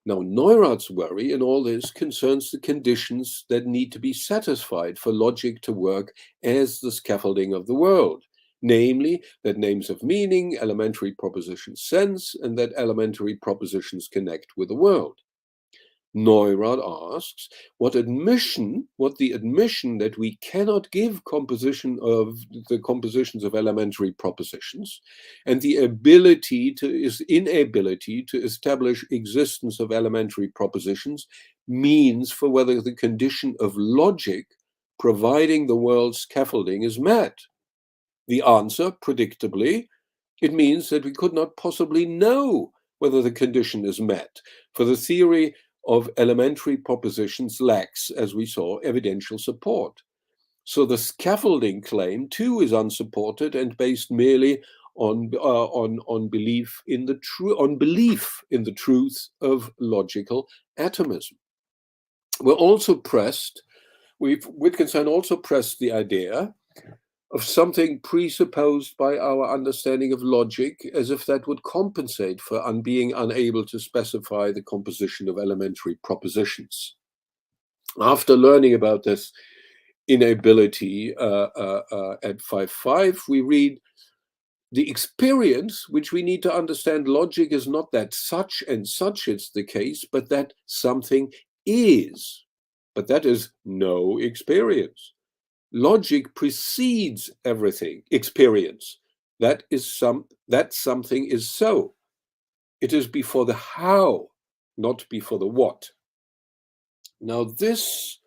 Now, Neurath's worry in all this concerns the conditions that need to be satisfied for logic to work as the scaffolding of the world, namely that names of meaning, elementary propositions sense, and that elementary propositions connect with the world. Neurath asks what the admission that we cannot give the compositions of elementary propositions and the inability to establish existence of elementary propositions means for whether the condition of logic providing the world's scaffolding is met. The answer, predictably, it means that we could not possibly know whether the condition is met, for the theory of elementary propositions lacks, as we saw, evidential support. So the scaffolding claim too is unsupported and based merely on belief in the truth of logical atomism. Wittgenstein also pressed the idea of something presupposed by our understanding of logic, as if that would compensate for being unable to specify the composition of elementary propositions. After learning about this inability at 5.5, we read, the experience which we need to understand logic is not that such and such is the case, but that something is. But that is no experience. Logic precedes everything, experience. That something is so. It is before the how, not before the what. Now this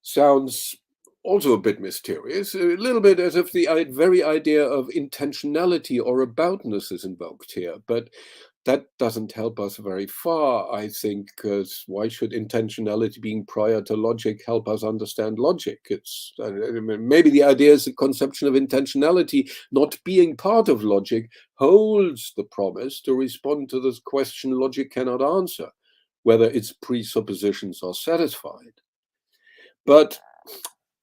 sounds also a bit mysterious, a little bit as if the very idea of intentionality or aboutness is invoked here, but that doesn't help us very far, I think, because why should intentionality being prior to logic help us understand logic? Maybe the idea is the conception of intentionality not being part of logic holds the promise to respond to this question logic cannot answer, whether its presuppositions are satisfied. But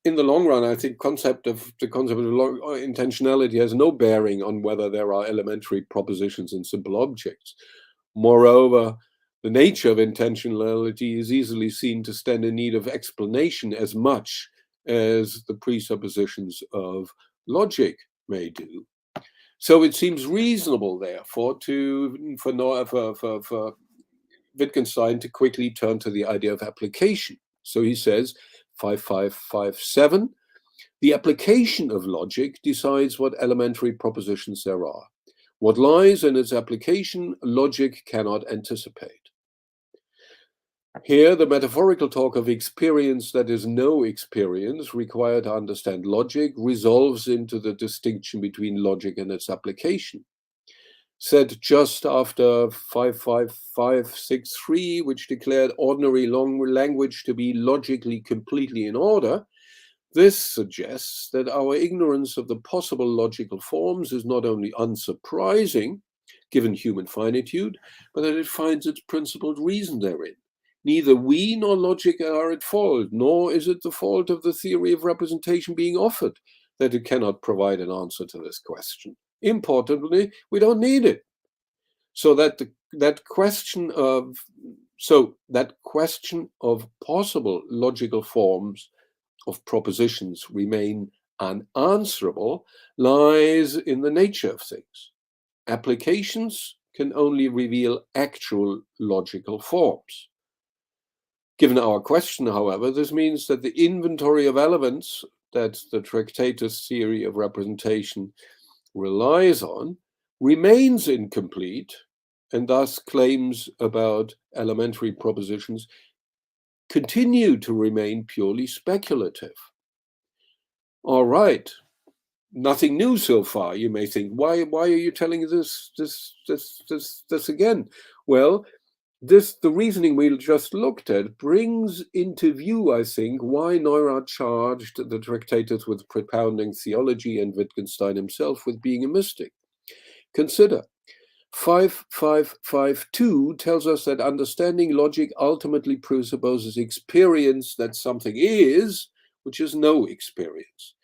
in the long run, I think the concept of intentionality has no bearing on whether there are elementary propositions in simple objects. Moreover, the nature of intentionality is easily seen to stand in need of explanation as much as the presuppositions of logic may do. So it seems reasonable, therefore, for Wittgenstein to quickly turn to the idea of application. So he says, 5.5.5.7, the application of logic decides what elementary propositions there are. What lies in its application, logic cannot anticipate. Here, the metaphorical talk of experience that is no experience required to understand logic resolves into the distinction between logic and its application. Said just after 5.5.5.6.3, which declared ordinary long language to be logically completely in order, this suggests that our ignorance of the possible logical forms is not only unsurprising, given human finitude, but that it finds its principled reason therein. Neither we nor logic are at fault, nor is it the fault of the theory of representation being offered that it cannot provide an answer to this question. Importantly, we don't need it. So that question of possible logical forms of propositions remain unanswerable lies in the nature of things. Applications can only reveal actual logical forms. Given our question, however, this means that the inventory of elements that the Tractatus theory of representation relies on remains incomplete, and thus claims about elementary propositions continue to remain purely speculative. All right, nothing new so far. You may think, why are you telling this again? Well, the reasoning we just looked at brings into view, I think, why Neurath charged the Tractatus with propounding theology and Wittgenstein himself with being a mystic. Consider, 5552 tells us that understanding logic ultimately presupposes experience that something is, which is no experience.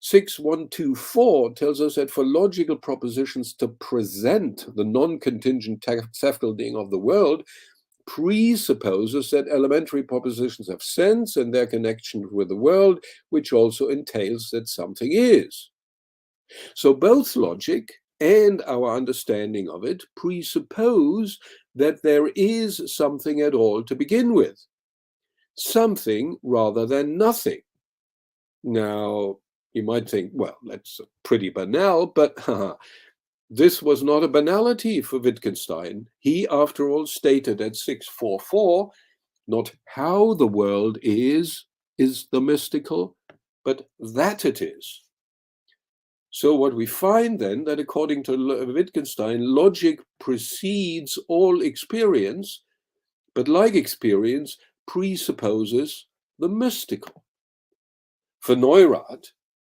6124 tells us that for logical propositions to present the non-contingent scaffolding of the world presupposes that elementary propositions have sense and their connection with the world, which also entails that something is. So both logic and our understanding of it presuppose that there is something at all to begin with, something rather than nothing. Now, you might think, well, that's pretty banal, but this was not a banality for Wittgenstein. He, after all, stated at 644, not how the world is the mystical, but that it is. So what we find then, that according to Wittgenstein, logic precedes all experience, but like experience, presupposes the mystical. For Neurath,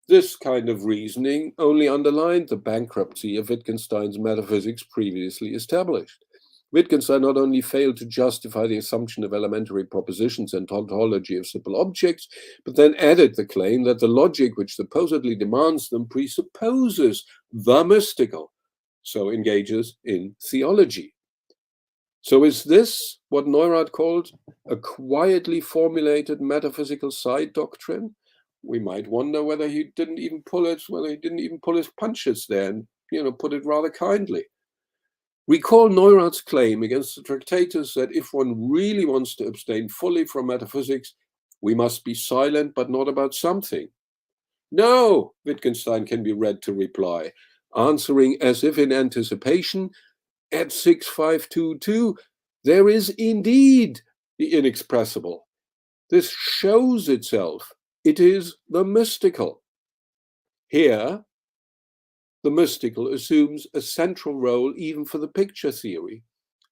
this kind of reasoning only underlined the bankruptcy of Wittgenstein's metaphysics previously established. Wittgenstein not only failed to justify the assumption of elementary propositions and tautology of simple objects, but then added the claim that the logic which supposedly demands them presupposes the mystical, so engages in theology. So is this what Neurath called a quietly formulated metaphysical side doctrine? We might wonder whether he didn't even pull his punches there and, put it rather kindly. Recall Neurath's claim against the Tractatus that if one really wants to abstain fully from metaphysics, we must be silent but not about something. No, Wittgenstein can be read to reply, answering as if in anticipation, at 6522, there is indeed the inexpressible. This shows itself. It is the mystical. Here, the mystical assumes a central role even for the picture theory.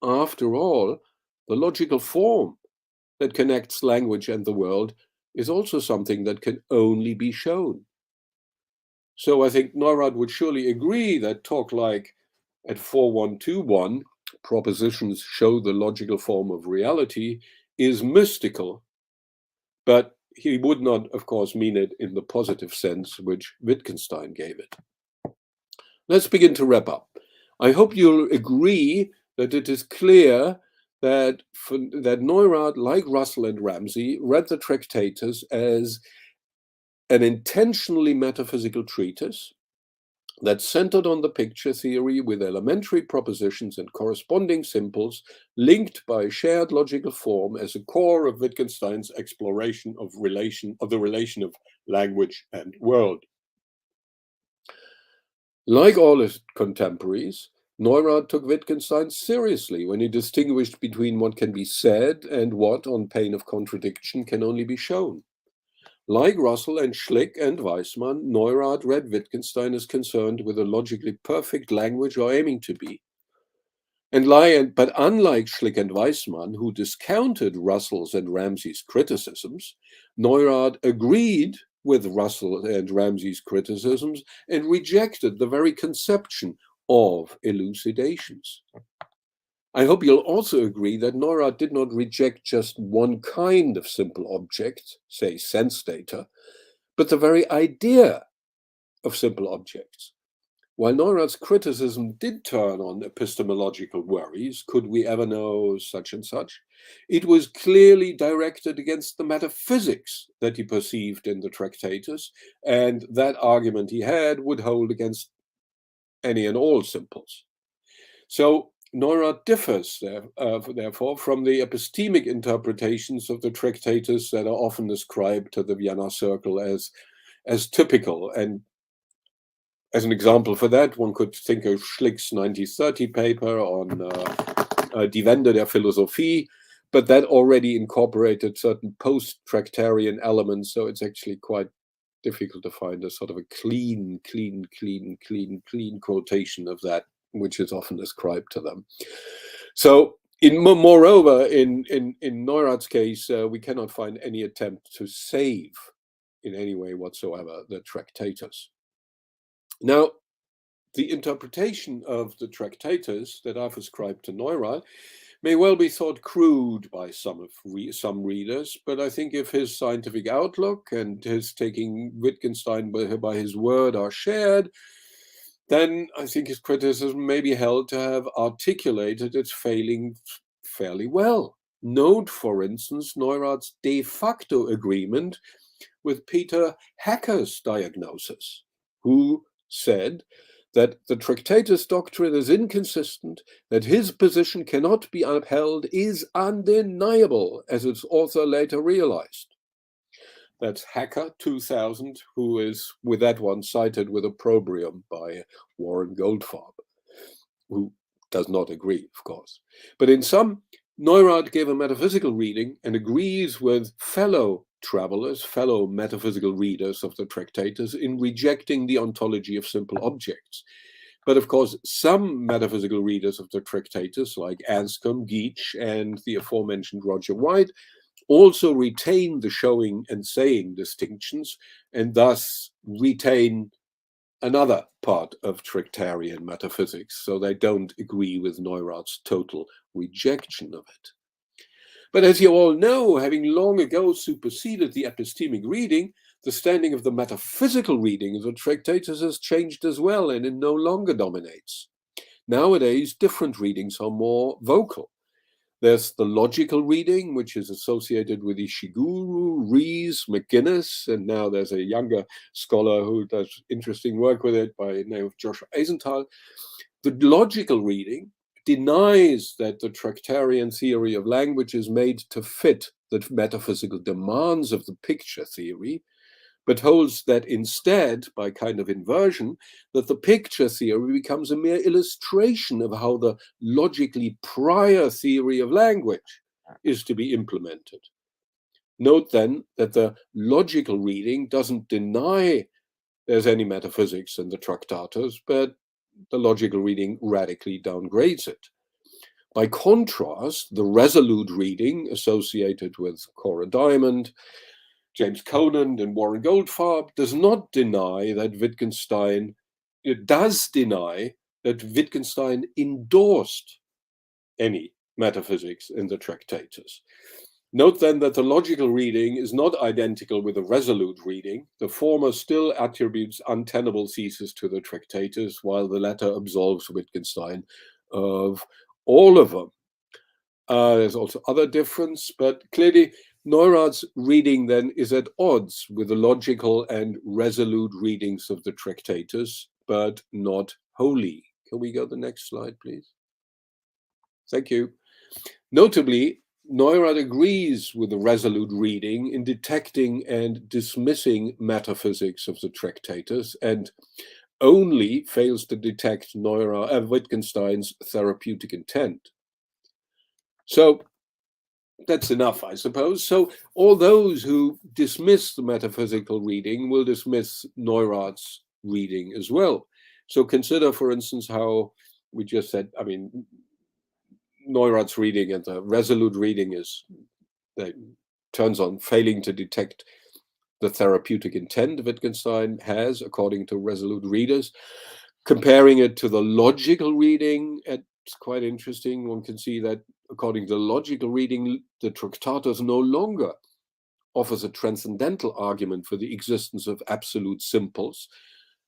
After all, the logical form that connects language and the world is also something that can only be shown. So I think Neurath would surely agree that talk like at 4121, propositions show the logical form of reality, is mystical, but he would not, of course, mean it in the positive sense which Wittgenstein gave it. Let's begin to wrap up. I hope you'll agree that it is clear that Neurath, like Russell and Ramsey, read the Tractatus as an intentionally metaphysical treatise that centered on the picture theory with elementary propositions and corresponding simples linked by a shared logical form as a core of Wittgenstein's exploration of the relation of language and world. Like all his contemporaries, Neurath took Wittgenstein seriously when he distinguished between what can be said and what, on pain of contradiction, can only be shown. Like Russell and Schlick and Weismann, Neurath read Wittgenstein as concerned with a logically perfect language, or aiming to be. But unlike Schlick and Weismann, who discounted Russell's and Ramsey's criticisms, Neurath agreed with Russell and Ramsey's criticisms and rejected the very conception of elucidations. I hope you'll also agree that Neurath did not reject just one kind of simple object, say sense data, but the very idea of simple objects. While Neurath's criticism did turn on epistemological worries, could we ever know such and such, it was clearly directed against the metaphysics that he perceived in the Tractatus, and that argument he had would hold against any and all simples. So Neurath differs, therefore, from the epistemic interpretations of the Tractatus that are often ascribed to the Vienna Circle as typical and As an example for that, one could think of Schlick's 1930 paper on Die Wende der Philosophie, but that already incorporated certain post-Tractarian elements, so it's actually quite difficult to find a sort of a clean quotation of that, which is often ascribed to them. So, moreover, in Neurath's case, we cannot find any attempt to save in any way whatsoever the Tractatus. Now, the interpretation of the Tractatus that I've ascribed to Neurath may well be thought crude by some readers, but I think if his scientific outlook and his taking Wittgenstein by his word are shared, then I think his criticism may be held to have articulated its failings fairly well. Note, for instance, Neurath's de facto agreement with Peter Hacker's diagnosis, who said that the Tractatus doctrine is inconsistent, that his position cannot be upheld, is undeniable, as its author later realized. That's Hacker, 2000, who is, with that one, cited with opprobrium by Warren Goldfarb, who does not agree, of course. But in sum, Neurath gave a metaphysical reading and agrees with fellow travelers, fellow metaphysical readers of the Tractatus in rejecting the ontology of simple objects. But of course, some metaphysical readers of the Tractatus, like Anscombe, Geach, and the aforementioned Roger White, also retain the showing and saying distinctions, and thus retain another part of Tractarian metaphysics, so they don't agree with Neurath's total rejection of it. But as you all know, having long ago superseded the epistemic reading, the standing of the metaphysical reading of the Tractatus has changed as well, and it no longer dominates. Nowadays, different readings are more vocal. There's the logical reading, which is associated with Ishiguro, Rees, McGuinness, and now there's a younger scholar who does interesting work with it by the name of Joshua Eisenthal. The logical reading denies that the Tractarian theory of language is made to fit the metaphysical demands of the picture theory, but holds that instead, by kind of inversion, that the picture theory becomes a mere illustration of how the logically prior theory of language is to be implemented. Note then that the logical reading doesn't deny there's any metaphysics in the Tractatus, but the logical reading radically downgrades it. By contrast, the resolute reading associated with Cora Diamond, James Conant, and Warren Goldfarb does not deny that Wittgenstein, it does deny that Wittgenstein endorsed any metaphysics in the Tractatus. Note then that the logical reading is not identical with the resolute reading. The former still attributes untenable theses to the Tractatus, while the latter absolves Wittgenstein of all of them. There's also other difference, but clearly Neurath's reading then is at odds with the logical and resolute readings of the Tractatus, but not wholly. Can we go to the next slide, please? Thank you. Notably, Neurath agrees with the resolute reading in detecting and dismissing metaphysics of the Tractatus, and only fails to detect Wittgenstein's therapeutic intent. So that's enough, I suppose. So all those who dismiss the metaphysical reading will dismiss Neurath's reading as well. So consider, for instance, how we just said, I mean, Neurath's reading and the resolute reading turns on failing to detect the therapeutic intent Wittgenstein has, according to resolute readers. Comparing it to the logical reading, it's quite interesting. One can see that according to the logical reading, the Tractatus no longer offers a transcendental argument for the existence of absolute simples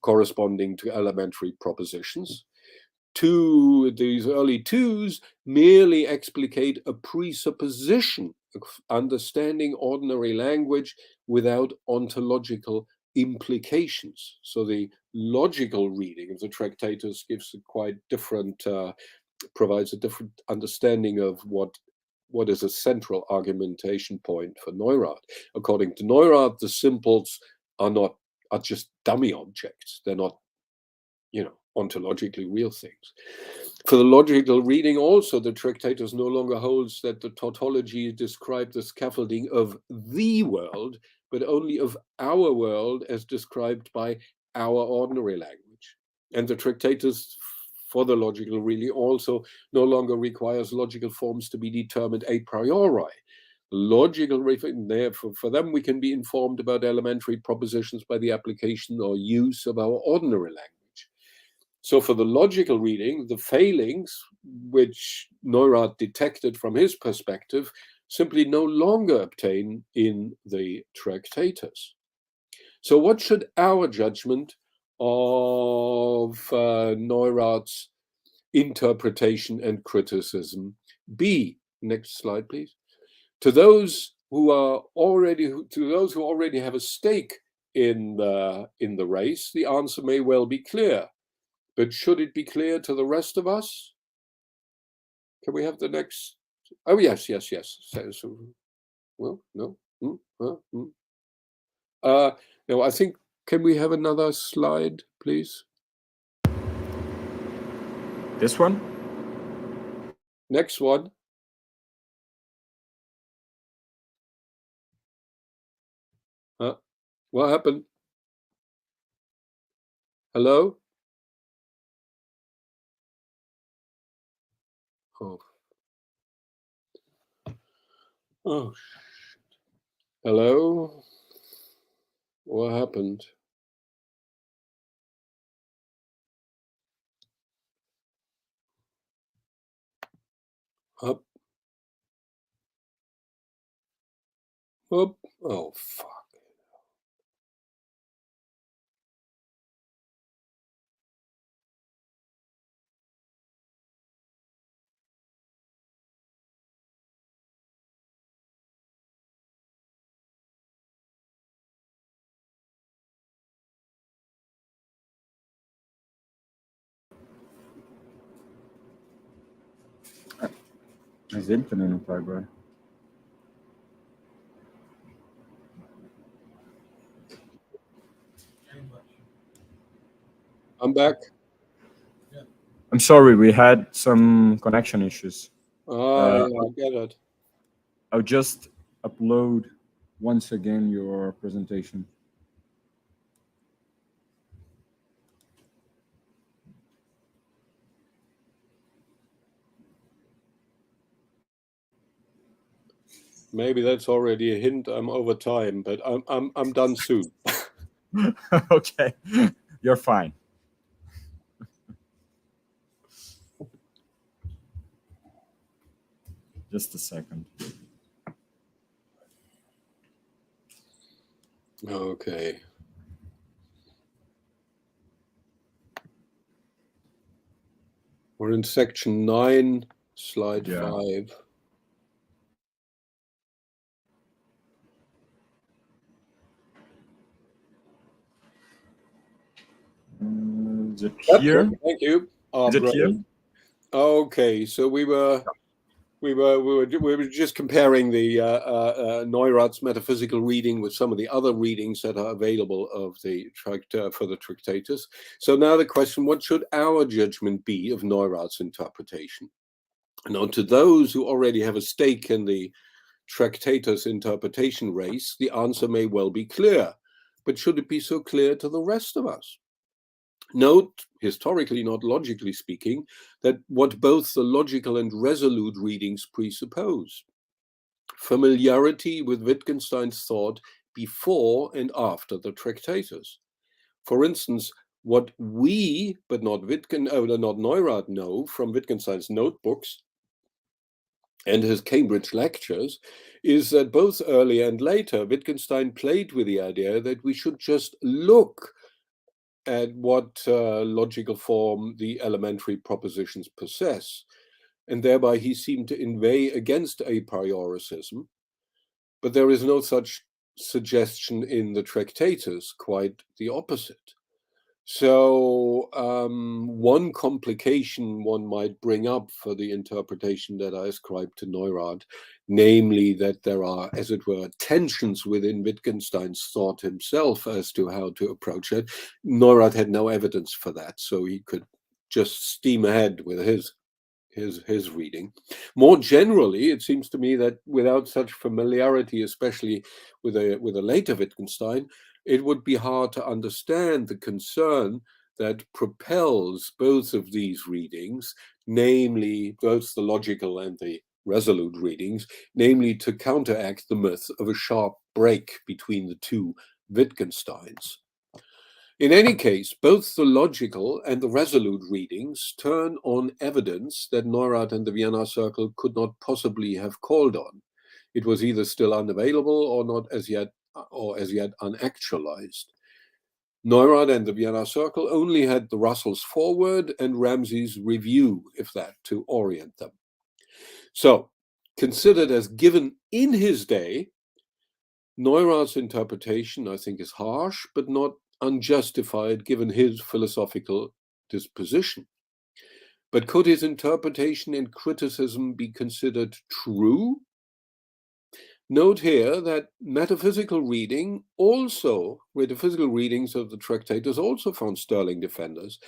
corresponding to elementary propositions. These early twos merely explicate a presupposition of understanding ordinary language without ontological implications. So the logical reading of the Tractatus gives a quite different, provides a different understanding of what is a central argumentation point for Neurath. According to Neurath, the simples are just dummy objects. They're not ontologically real things. For the logical reading also, the Tractatus no longer holds that the tautology described the scaffolding of the world, but only of our world as described by our ordinary language. And the Tractatus for the logical reading also no longer requires logical forms to be determined a priori. Logical, for them, we can be informed about elementary propositions by the application or use of our ordinary language. So for the logical reading, the failings which Neurath detected from his perspective simply no longer obtain in the Tractatus. So what should our judgment of Neurath's interpretation and criticism be? Next slide, please. To those who already have a stake in the race, the answer may well be clear. But should it be clear to the rest of us? Can we have the next? Oh, yes. So, well, no. No, I think, can we have another slide, please? This one? Next one. What happened? Hello? Oh, shit. Hello? What happened? Up. Up. Oh, fuck. Mas ele também não tá agora. I'm back. I'm sorry, we had some connection issues. Yeah, I get it. I'll just upload once again your presentation. Maybe that's already a hint. I'm over time, but I'm done soon. Okay, you're fine. Just a second. Okay. We're in section 9, slide 5. Is it here? Thank you. Is it here? Okay, so we were just comparing the Neurath's metaphysical reading with some of the other readings that are available of the for the Tractatus. So now the question: what should our judgment be of Neurath's interpretation? Now, to those who already have a stake in the Tractatus interpretation race, the answer may well be clear. But should it be so clear to the rest of us? Note, historically, not logically speaking, that what both the logical and resolute readings presuppose: familiarity with Wittgenstein's thought before and after the Tractatus. For instance, what we, but not Neurath, know from Wittgenstein's notebooks and his Cambridge lectures is that both earlier and later, Wittgenstein played with the idea that we should just look at what logical form the elementary propositions possess. And thereby he seemed to inveigh against a prioricism. But there is no such suggestion in the Tractatus, quite the opposite. So one complication one might bring up for the interpretation that I ascribe to Neurath, namely that there are, as it were, tensions within Wittgenstein's thought himself as to how to approach it. Neurath had no evidence for that, so he could just steam ahead with his reading. More generally, it seems to me that without such familiarity, especially with a later Wittgenstein, it would be hard to understand the concern that propels both of these readings, namely both the logical and the resolute readings, namely to counteract the myth of a sharp break between the two Wittgensteins. In any case, both the logical and the resolute readings turn on evidence that Neurath and the Vienna Circle could not possibly have called on. It was either still unavailable or not as yet unactualized. Neurath and the Vienna Circle only had the Russell's Foreword and Ramsey's Review, if that, to orient them. So, considered as given in his day, Neurath's interpretation, I think, is harsh, but not unjustified given his philosophical disposition. But could his interpretation and criticism be considered true? Note here that metaphysical readings of the Tractatus also found sterling defenders,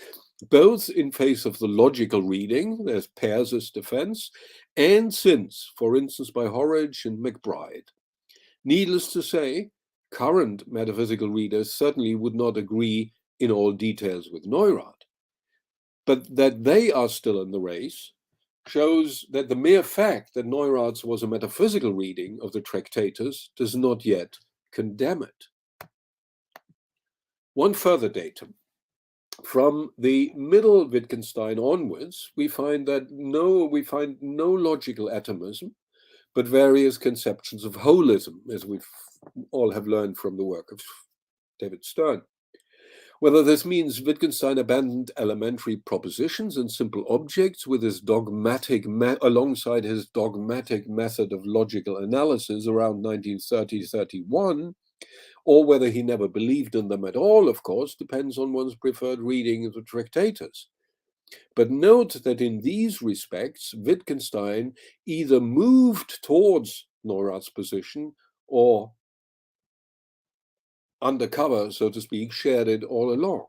both in face of the logical reading, there's Peirce's defense, and since, for instance, by Horridge and McBride. Needless to say, current metaphysical readers certainly would not agree in all details with Neurath. But that they are still in the race shows that the mere fact that Neurath's was a metaphysical reading of the Tractatus does not yet condemn it. One further datum. From the middle Wittgenstein onwards, we find no logical atomism, but various conceptions of holism, as we all have learned from the work of David Stern. Whether this means Wittgenstein abandoned elementary propositions and simple objects with his alongside his dogmatic method of logical analysis around 1930-31, or whether he never believed in them at all, of course, depends on one's preferred reading of the Tractatus. But note that in these respects, Wittgenstein either moved towards Neurath's position or undercover, so to speak, shared it all along.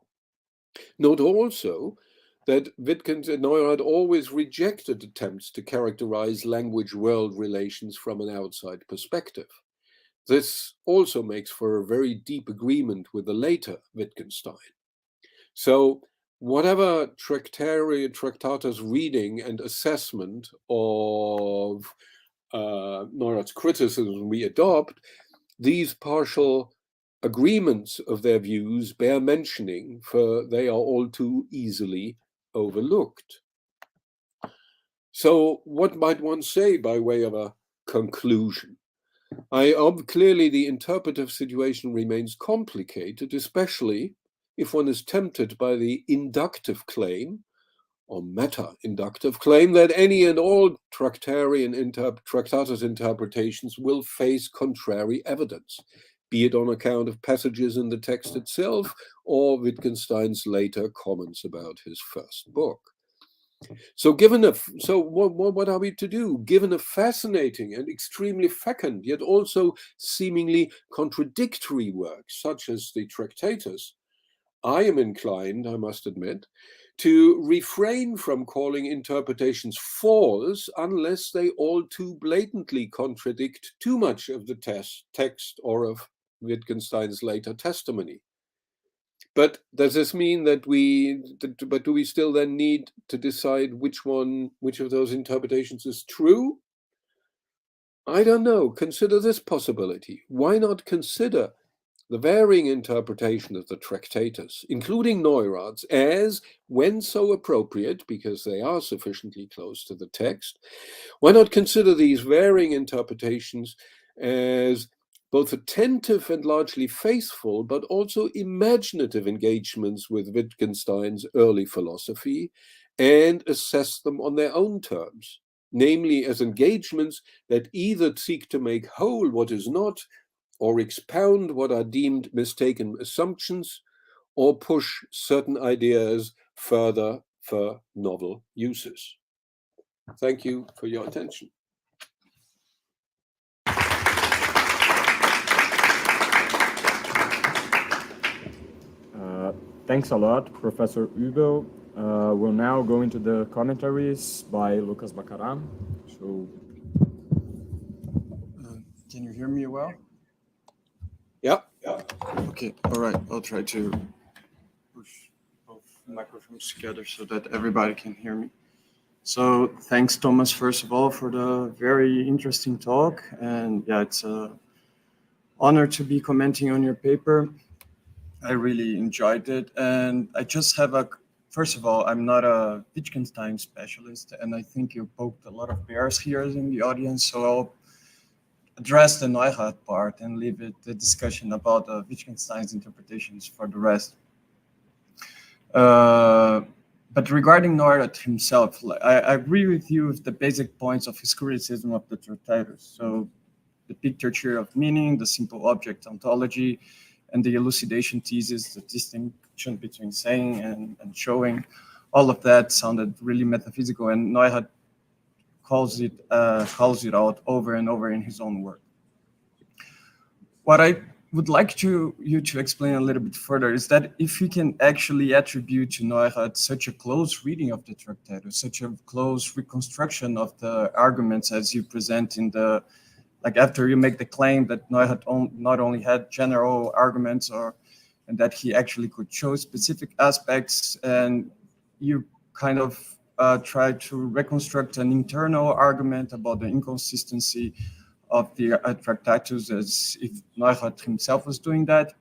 Note also that Neurath always rejected attempts to characterize language-world relations from an outside perspective. This also makes for a very deep agreement with the later Wittgenstein. So whatever Tractatus reading and assessment of Neurath's criticism we adopt, these partial agreements of their views bear mentioning, for they are all too easily overlooked. So what might one say by way of a conclusion? Clearly, the interpretive situation remains complicated, especially if one is tempted by the inductive claim or meta-inductive claim that any and all Tractatus interpretations will face contrary evidence, be it on account of passages in the text itself or Wittgenstein's later comments about his first book. So what are we to do? Given a fascinating and extremely fecund, yet also seemingly contradictory work, such as the Tractatus, I am inclined, I must admit, to refrain from calling interpretations false unless they all too blatantly contradict too much of the text or of Wittgenstein's later testimony. But does this mean that do we still then need to decide which of those interpretations is true? I don't know. Consider this possibility. Why not consider the varying interpretation of the Tractatus, including Neurath's, as, when so appropriate, because they are sufficiently close to the text, why not consider these varying interpretations as both attentive and largely faithful, but also imaginative engagements with Wittgenstein's early philosophy, and assess them on their own terms, namely as engagements that either seek to make whole what is not, or expound what are deemed mistaken assumptions, or push certain ideas further for novel uses. Thank you for your attention. Thanks a lot, Professor Uebel. We'll now go into the commentaries by Lucas Bacaram. So, can you hear me well? Yeah. Okay, all right. I'll try to push both microphones together so that everybody can hear me. So thanks, Thomas, first of all, for the very interesting talk. And yeah, it's an honor to be commenting on your paper. I really enjoyed it. And I just have first of all, I'm not a Wittgenstein specialist, and I think you poked a lot of bears here in the audience. So I'll address the Neurath part and leave the discussion about Wittgenstein's interpretations for the rest. But regarding Neurath himself, I agree with you with the basic points of his criticism of the Tractatus. So the picture here of meaning, the simple object ontology, and the elucidation thesis, the distinction between saying and showing, all of that sounded really metaphysical, and Neurath calls it out over and over in his own work. What I would like you to explain a little bit further is that if you can actually attribute to Neurath such a close reading of the Tractatus, such a close reconstruction of the arguments as you present in the, like after you make the claim that Neurath not only had general arguments and that he actually could show specific aspects, and you kind of try to reconstruct an internal argument about the inconsistency of the Tractatus as if Neurath himself was doing that.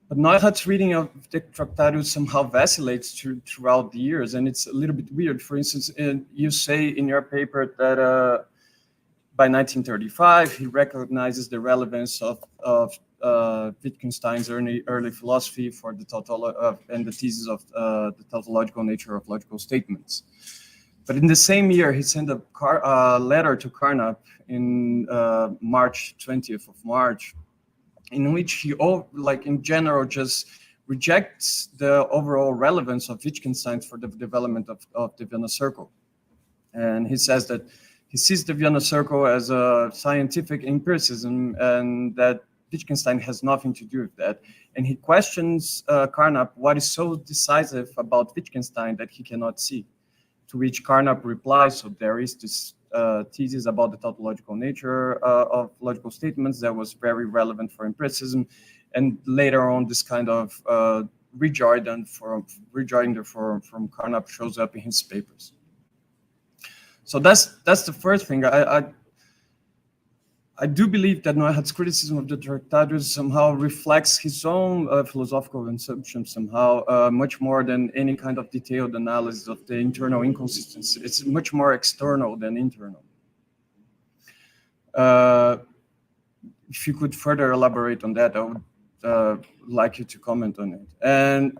But Neurath's reading of the Tractatus somehow vacillates throughout the years, and it's a little bit weird. For instance, you say in your paper that by 1935, he recognizes the relevance of Wittgenstein's early philosophy for the and the thesis of the tautological nature of logical statements. But in the same year, he sent a letter to Carnap in March 20th of March, in which he, in general, just rejects the overall relevance of Wittgenstein for the development of the Vienna Circle. And he says that he sees the Vienna Circle as a scientific empiricism, and that Wittgenstein has nothing to do with that. And he questions Carnap what is so decisive about Wittgenstein that he cannot see. To which Carnap replies, so there is this thesis about the tautological nature of logical statements that was very relevant for empiricism. And later on, this kind of rejoinder from Carnap shows up in his papers. So that's the first thing. I do believe that Neurath's criticism of the Tractatus somehow reflects his own philosophical consumption somehow, much more than any kind of detailed analysis of the internal inconsistency. It's much more external than internal. If you could further elaborate on that, I would like you to comment on it. And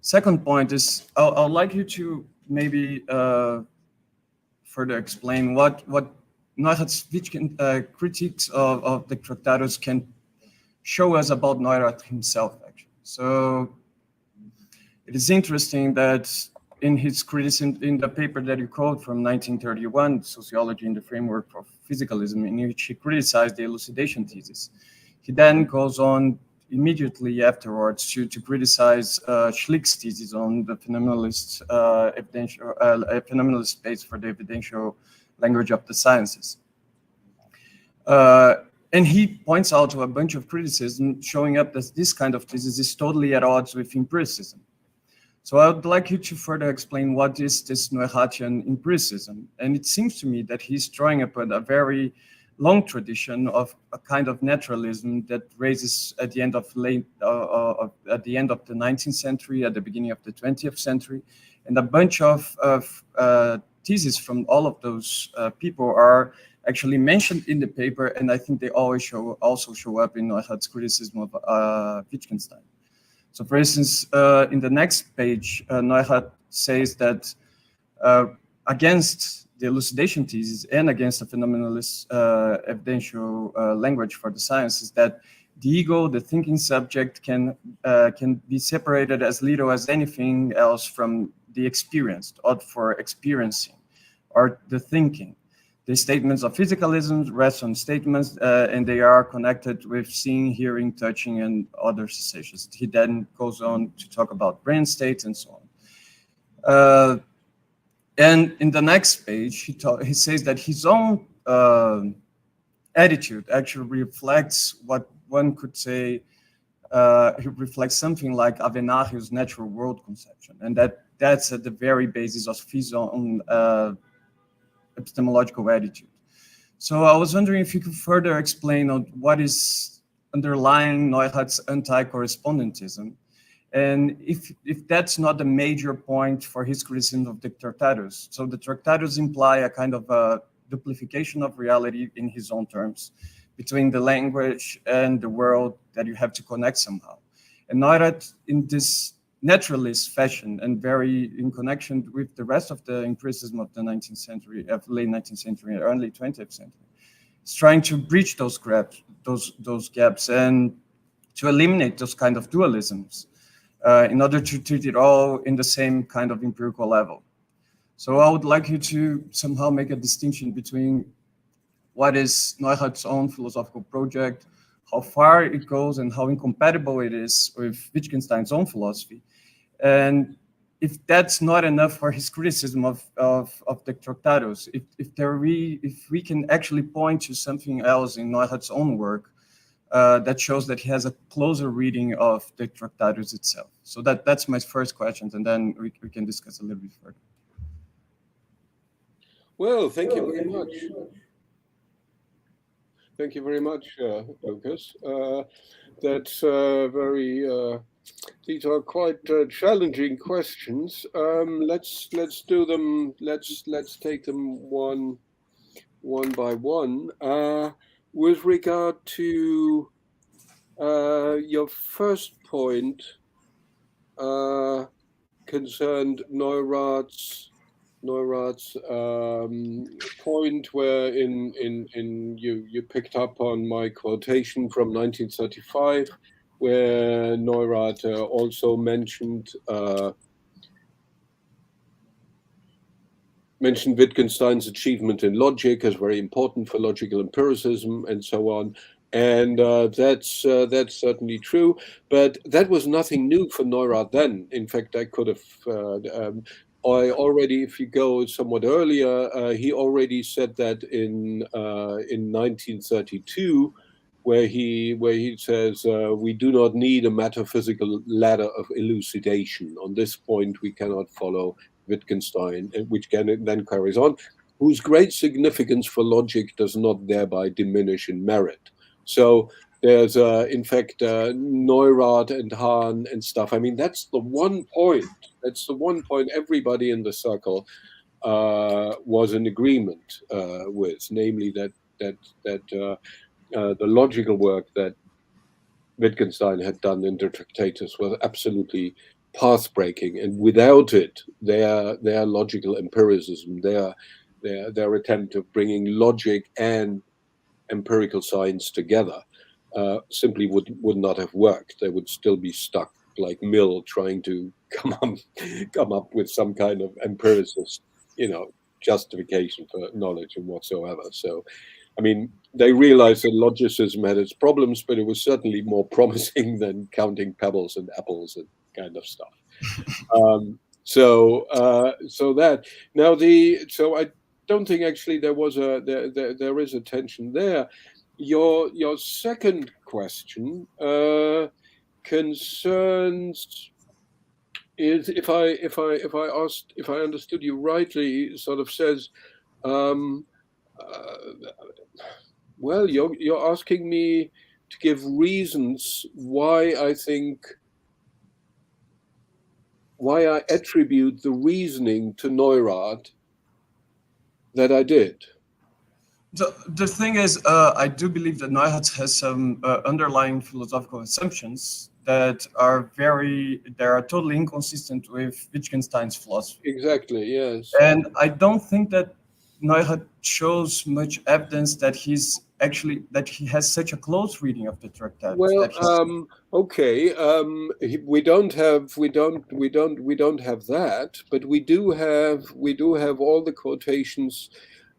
second point is, I'd like you to maybe further explain what Neurath's critiques of the Tractatus can show us about Neurath himself, actually. So it is interesting that in his criticism, in the paper that you quote from 1931, Sociology in the Framework of Physicalism, in which he criticized the elucidation thesis, he then goes on immediately afterwards to criticize Schlick's thesis on the phenomenalist phenomenalist space for the evidential language of the sciences. And he points out to a bunch of criticism showing up that this kind of thesis is totally at odds with empiricism. So I would like you to further explain what is this Neurathian empiricism. And it seems to me that he's drawing upon a very long tradition of a kind of naturalism that raises at the end of the 19th century, at the beginning of the 20th century, and a bunch of theses from all of those people are actually mentioned in the paper, and I think they always also show up in Neurath's criticism of Wittgenstein. So, for instance, in the next page, Neurath says that against the elucidation thesis and against the phenomenalist evidential language for the sciences, that the ego, the thinking subject, can be separated as little as anything else from the experienced, or for experiencing, or the thinking. The statements of physicalism rest on statements, and they are connected with seeing, hearing, touching, and other sensations. He then goes on to talk about brain states and so on. And in the next page, he says that his own attitude actually reflects what one could say, he reflects something like Avenario's natural world conception, and that's at the very basis of his own epistemological attitude. So I was wondering if you could further explain on what is underlying Neurath's anti-correspondentism, and if that's not a major point for his criticism of the Tractatus. So the Tractatus imply a kind of a duplication of reality in his own terms, between the language and the world that you have to connect somehow. And Neurath, in this naturalist fashion and very in connection with the rest of the empiricism of the 19th century, late 19th century, early 20th century, is trying to bridge those gaps and to eliminate those kind of dualisms in order to treat it all in the same kind of empirical level. So I would like you to somehow make a distinction between what is Neurath's own philosophical project, how far it goes, and how incompatible it is with Wittgenstein's own philosophy. And if that's not enough for his criticism of the Tractatus, if we can actually point to something else in Neurath's own work that shows that he has a closer reading of the Tractatus itself. So that's my first question, and then we can discuss a little bit further. Well, thank you very much. Thank you very much, Lucas. That's very. These are quite challenging questions. Let's do them. Let's take them one by one. With regard to your first point, concerned Neurath's point, where you picked up on my quotation from 1935, where Neurath also mentioned Wittgenstein's achievement in logic as very important for logical empiricism and so on. And that's certainly true, but that was nothing new for Neurath then. In fact, I could have. I already, if you go somewhat earlier, he already said that in 1932, where he says we do not need a metaphysical ladder of elucidation. On this point, we cannot follow Wittgenstein, which then carries on, whose great significance for logic does not thereby diminish in merit. So there's, in fact, Neurath and Hahn and stuff. I mean, that's the one point. That's the one point everybody in the circle was in agreement with, namely that the logical work that Wittgenstein had done in the Tractatus was absolutely path-breaking, and without it, their logical empiricism, their attempt of bringing logic and empirical science together simply would not have worked. They would still be stuck like Mill, trying to come up with some kind of empiricist, justification for knowledge and whatsoever. So, I mean, they realized that logicism had its problems, but it was certainly more promising than counting pebbles and apples and kind of stuff. So that now so I don't think actually there is a tension there. Your second question concerns is, if I understood you rightly, sort of says, well, you're asking me to give reasons why I attribute the reasoning to Neurath that I did. The thing is, I do believe that Neurath has some underlying philosophical assumptions that are totally inconsistent with Wittgenstein's philosophy. Exactly, yes. And I don't think that Neurath shows much evidence that he's actually that he has such a close reading of the Tractatus. Well, that okay. We don't have that, but we do have all the quotations,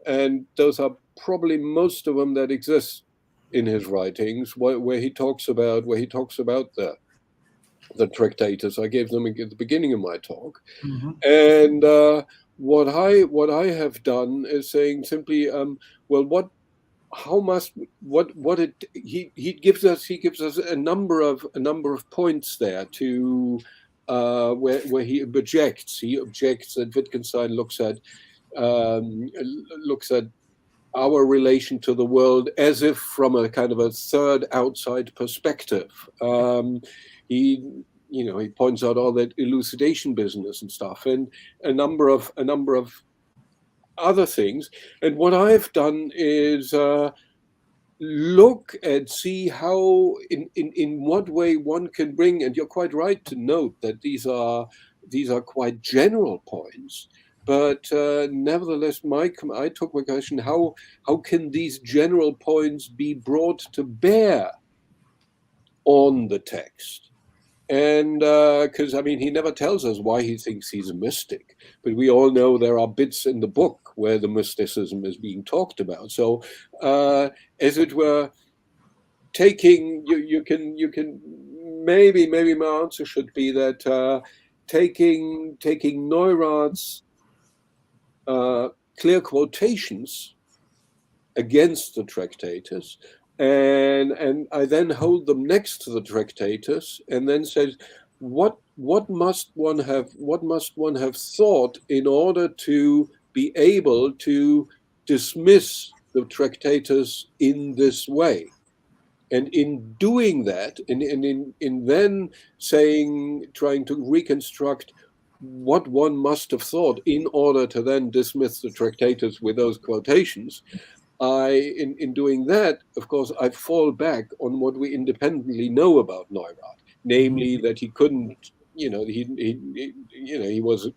and those are probably most of them that exist in his writings, where he talks about the Tractatus. I gave them at the beginning of my talk, and what I have done is saying simply, well, he gives us a number of points there to where he objects. He objects that Wittgenstein looks at our relation to the world as if from a kind of a third outside perspective. He points out all that elucidation business and stuff, and a number of other things. And what I've done is look and see how in what way one can bring, and you're quite right to note that these are quite general points, but nevertheless I took my question, how can these general points be brought to bear on the text? And because he never tells us why he thinks he's a mystic, but we all know there are bits in the book where the mysticism is being talked about. So, as it were, taking you can maybe my answer should be that taking Neurath's clear quotations against the Tractatus, and I then hold them next to the Tractatus, and then says, what must one have thought in order to be able to dismiss the Tractatus in this way? And in doing that, and in then trying to reconstruct what one must have thought in order to then dismiss the Tractatus with those quotations, in doing that, of course, I fall back on what we independently know about Neurath, namely that he couldn't, he was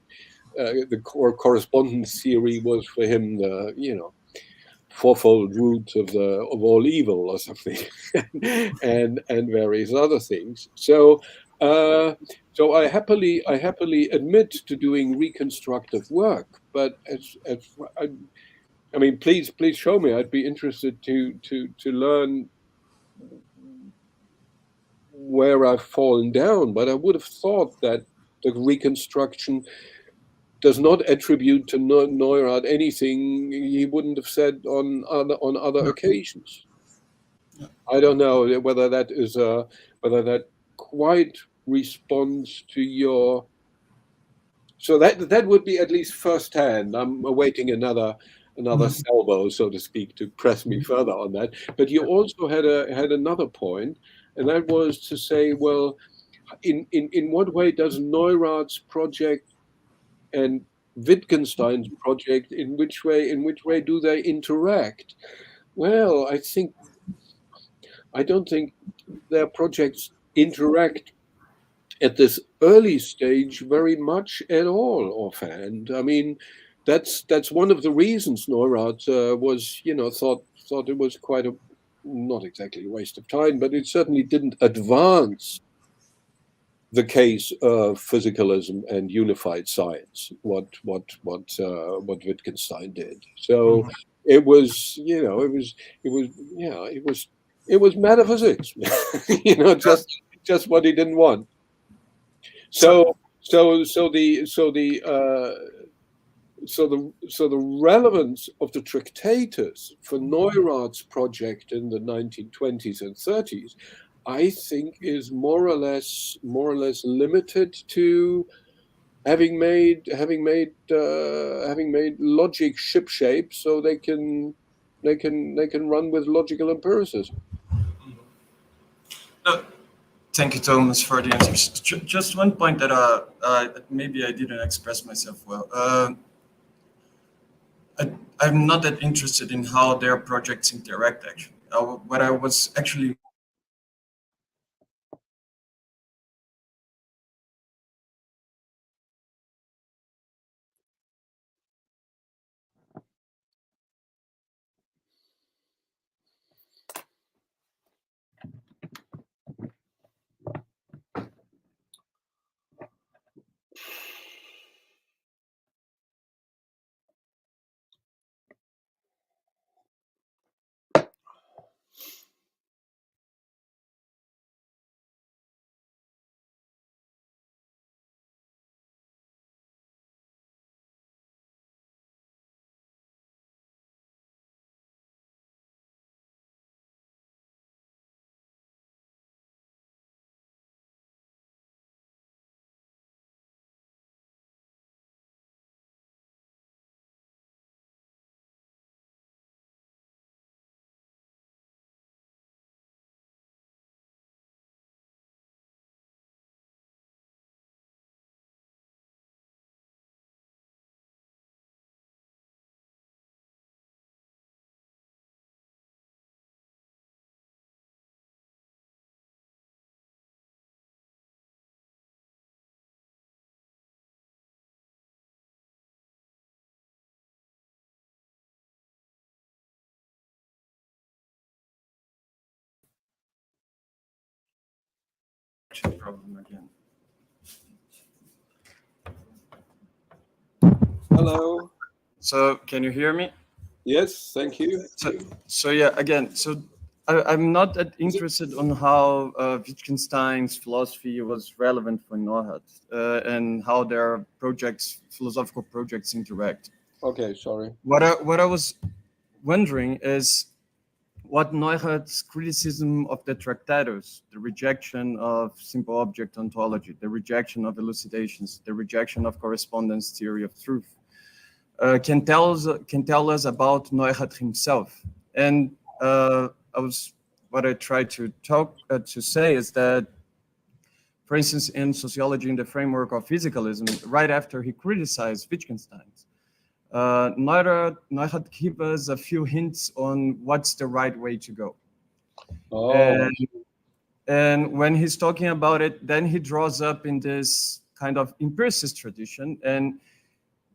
the correspondence theory was for him the fourfold root of all evil or something, and various other things. So I happily admit to doing reconstructive work, but please show me. I'd be interested to learn where I've fallen down. But I would have thought that the reconstruction does not attribute to Neurath anything he wouldn't have said on other occasions. I don't know whether that quite responds to your. So that would be at least firsthand. I'm awaiting another salvo, so to speak, to press me further on that. But you also had another point, and that was to say, well, in what way does Neurath's project and Wittgenstein's project, in which way do they interact? Well, I don't think their projects interact at this early stage very much at all offhand. That's one of the reasons Neurath was, thought it was quite not exactly a waste of time, but it certainly didn't advance the case of physicalism and unified science, what Wittgenstein did. So it was metaphysics, just what he didn't want. So the relevance of the Tractatus for Neurath's project in the 1920s and 30s, I think, is more or less limited to having made logic shipshape, so they can run with logical empiricism. Thank you, Thomas, for the answers. Just one point that maybe I didn't express myself well. I'm not that interested in how their projects interact, actually. What I was actually connection problem again. Hello. So can you hear me? Yes, thank you. So yeah, again, so I'm not that interested on how Wittgenstein's philosophy was relevant for Neurath and how their projects, philosophical projects, interact. Okay, sorry. What I was wondering is what Neurath's criticism of the Tractatus, the rejection of simple object ontology, the rejection of elucidations, the rejection of correspondence theory of truth, can tell us about Neurath himself. And what I tried to say is that, for instance, in Sociology in the Framework of Physicalism, right after he criticized Wittgenstein's, Neurath gives us a few hints on what's the right way to go. Oh. And when he's talking about it, then he draws up in this kind of empiricist tradition. And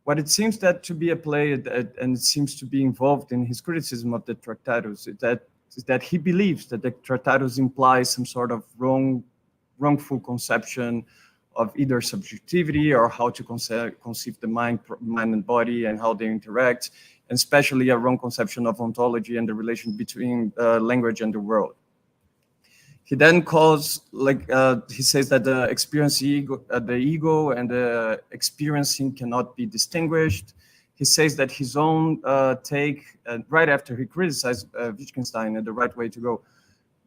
what it seems that to be a play, and it seems to be involved in his criticism of the Tractatus, is that he believes that the Tractatus implies some sort of wrongful conception of either subjectivity or how to conceive the mind and body and how they interact, and especially a wrong conception of ontology and the relation between language and the world. He then calls, he says that the ego and the experiencing cannot be distinguished. He says that his own take, right after he criticized Wittgenstein and the right way to go,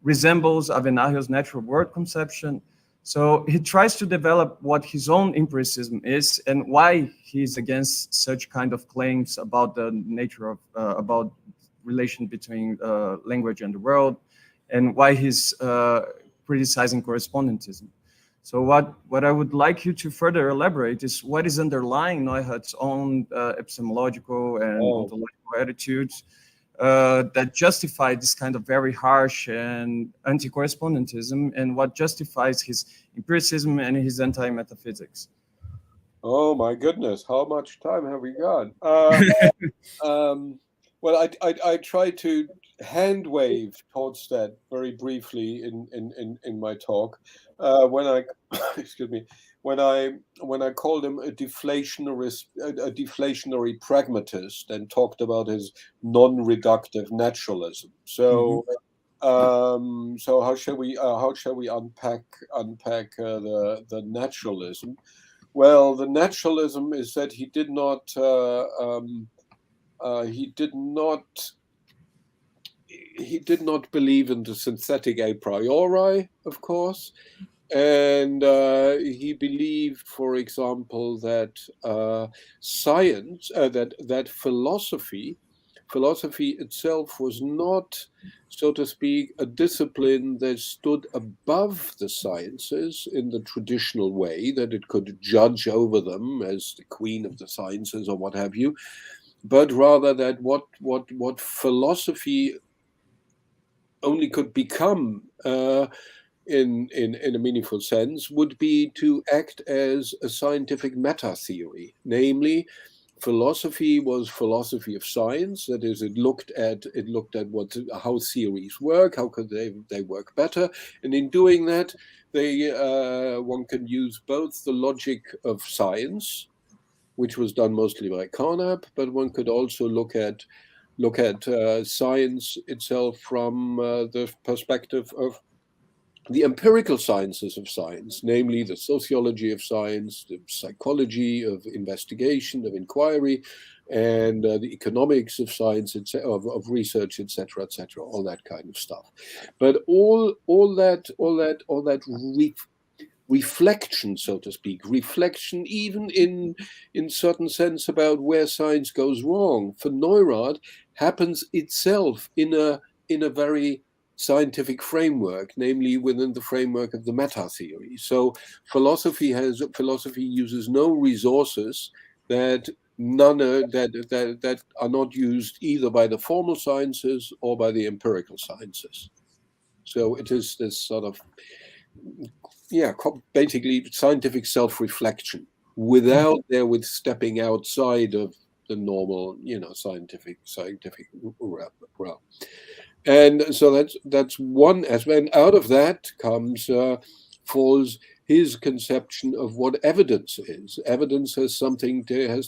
resembles Avenario's natural world conception. So he tries to develop what his own empiricism is and why he's against such kind of claims about the nature of, about relation between language and the world, and why he's criticizing correspondentism. So what I would like you to further elaborate is what is underlying Neurath's own epistemological and ontological attitudes that justify this kind of very harsh and anti-correspondentism, and what justifies his empiricism and his anti-metaphysics. Oh my goodness, how much time have we got? Well, I tried to hand wave towards that very briefly in my talk when I excuse me, when I called him a deflationary pragmatist and talked about his non-reductive naturalism. So so how shall we unpack the naturalism? Well, the naturalism is that he did not believe in the synthetic a priori, of course, and he believed, for example, that science, that philosophy itself was not, so to speak, a discipline that stood above the sciences in the traditional way, that it could judge over them as the queen of the sciences or what have you, but rather that what philosophy only could become in a meaningful sense would be to act as a scientific meta-theory. Namely, philosophy was philosophy of science. That is, it looked at how theories work, how could they work better, and in doing that, one can use both the logic of science, which was done mostly by Carnap, but one could also look at science itself from the perspective of the empirical sciences of science, namely the sociology of science, the psychology of investigation, of inquiry, and the economics of science, of research, etc., all that kind of stuff. But all that reflection, so to speak, reflection even in certain sense about where science goes wrong, for Neurath happens itself in a very scientific framework, namely within the framework of the meta-theory. So philosophy uses no resources that are not used either by the formal sciences or by the empirical sciences. So it is this sort of basically scientific self-reflection without stepping outside of the normal, scientific realm. And so that's one aspect. And out of that comes falls his conception of what evidence is. Evidence has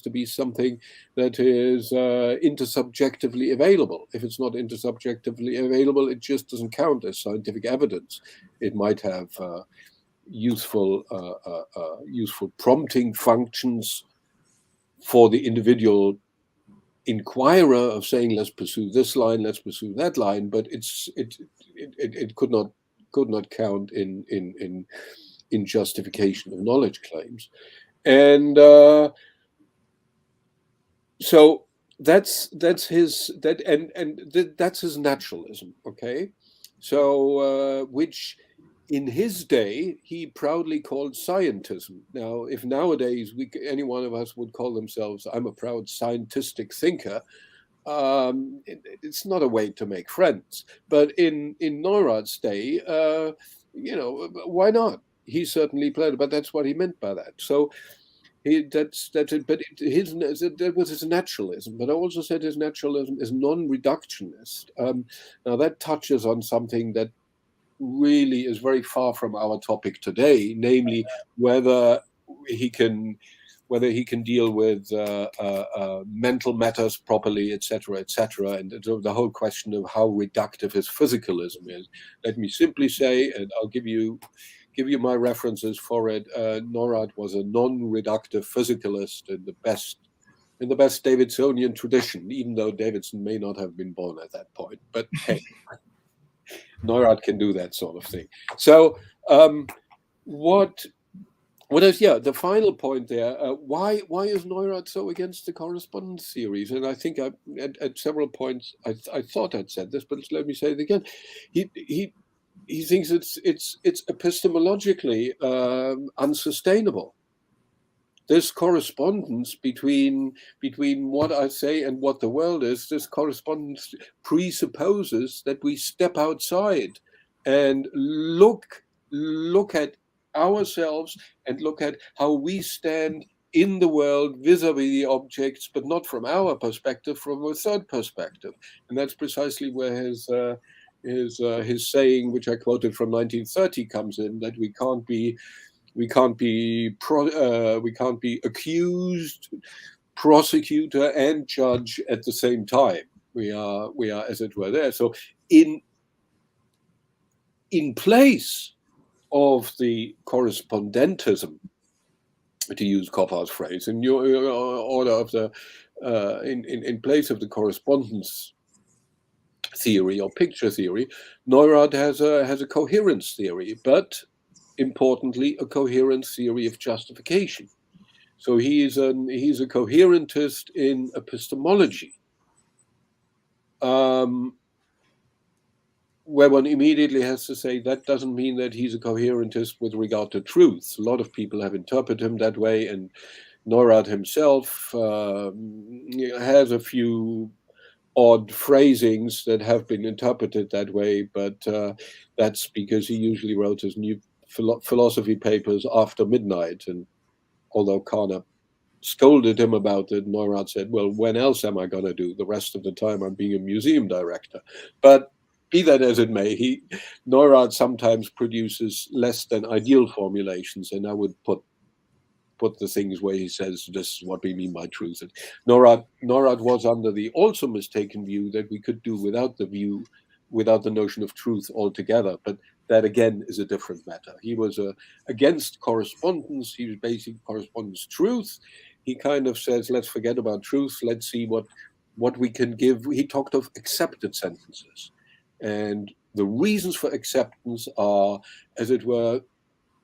to be something that is intersubjectively available. If it's not intersubjectively available, it just doesn't count as scientific evidence. It might have useful prompting functions for the individual inquirer of saying, let's pursue this line, let's pursue that line, but it could not count in justification of knowledge claims. And so that's his naturalism, okay? So which in his day he proudly called scientism. Now, if nowadays any one of us would call themselves, I'm a proud scientistic thinker, it's not a way to make friends. But in Neurath's day, why not? He certainly played, but that's what he meant by that. So that's it. But that was his naturalism. But I also said his naturalism is non-reductionist. Now that touches on something that really is very far from our topic today, namely whether he can deal with mental matters properly, etc., etc., and the whole question of how reductive his physicalism is. Let me simply say, and I'll give you my references for it. Neurath was a non-reductive physicalist in the best Davidsonian tradition, even though Davidson may not have been born at that point. But hey, Neurath can do that sort of thing. So what is the final point there? Why is Neurath so against the correspondence theories? And I think at several points I thought I'd said this, but let me say it again. He thinks it's epistemologically unsustainable. This correspondence between what I say and what the world is, this correspondence presupposes that we step outside and look at ourselves and look at how we stand in the world vis-a-vis the objects, but not from our perspective, from a third perspective. And that's precisely where his saying, which I quoted from 1930, comes in, that we can't be accused, prosecutor, and judge at the same time. We are, as it were, there. So in place of the correspondentism, to use Copper's phrase, in your order of the in place of the correspondence theory or picture theory, Neurath has a coherence theory, but importantly, a coherence theory of justification. So he's a coherentist in epistemology, where one immediately has to say that doesn't mean that he's a coherentist with regard to truth. A lot of people have interpreted him that way, and Neurath himself has a few odd phrasings that have been interpreted that way, but that's because he usually wrote his new philosophy papers after midnight. And although Kahner scolded him about it, Neurath said, well, when else am I going to do? The rest of the time I'm being a museum director. But be that as it may, Neurath sometimes produces less than ideal formulations, and I would put the things where he says, this is what we mean by truth. And Neurath was under the also mistaken view that we could do without the notion of truth altogether. But that again is a different matter. He was against correspondence. He was basing correspondence truth. He kind of says, let's forget about truth. Let's see what we can give. He talked of accepted sentences. And the reasons for acceptance are, as it were,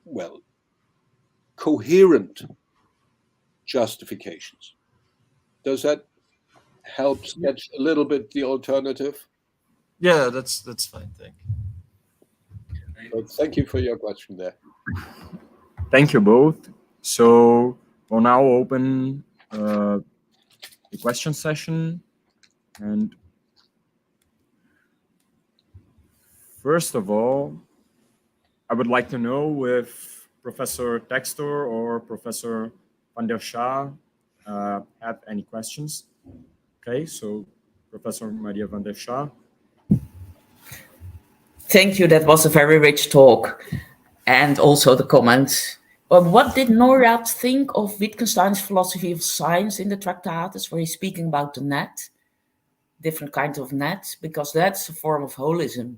well, coherent justifications. Does that help sketch a little bit the alternative? Yeah, that's fine. Thank you. So thank you for your question there. Thank you both. So we'll now open the question session. And first of all, I would like to know if Professor Textor or Professor van der Schaar have any questions. Okay, so Professor Maria van der Schaar. Thank you. That was a very rich talk. And also the comment, what did Neurath think of Wittgenstein's philosophy of science in the Tractatus, where he's speaking about the net, different kinds of nets, because that's a form of holism.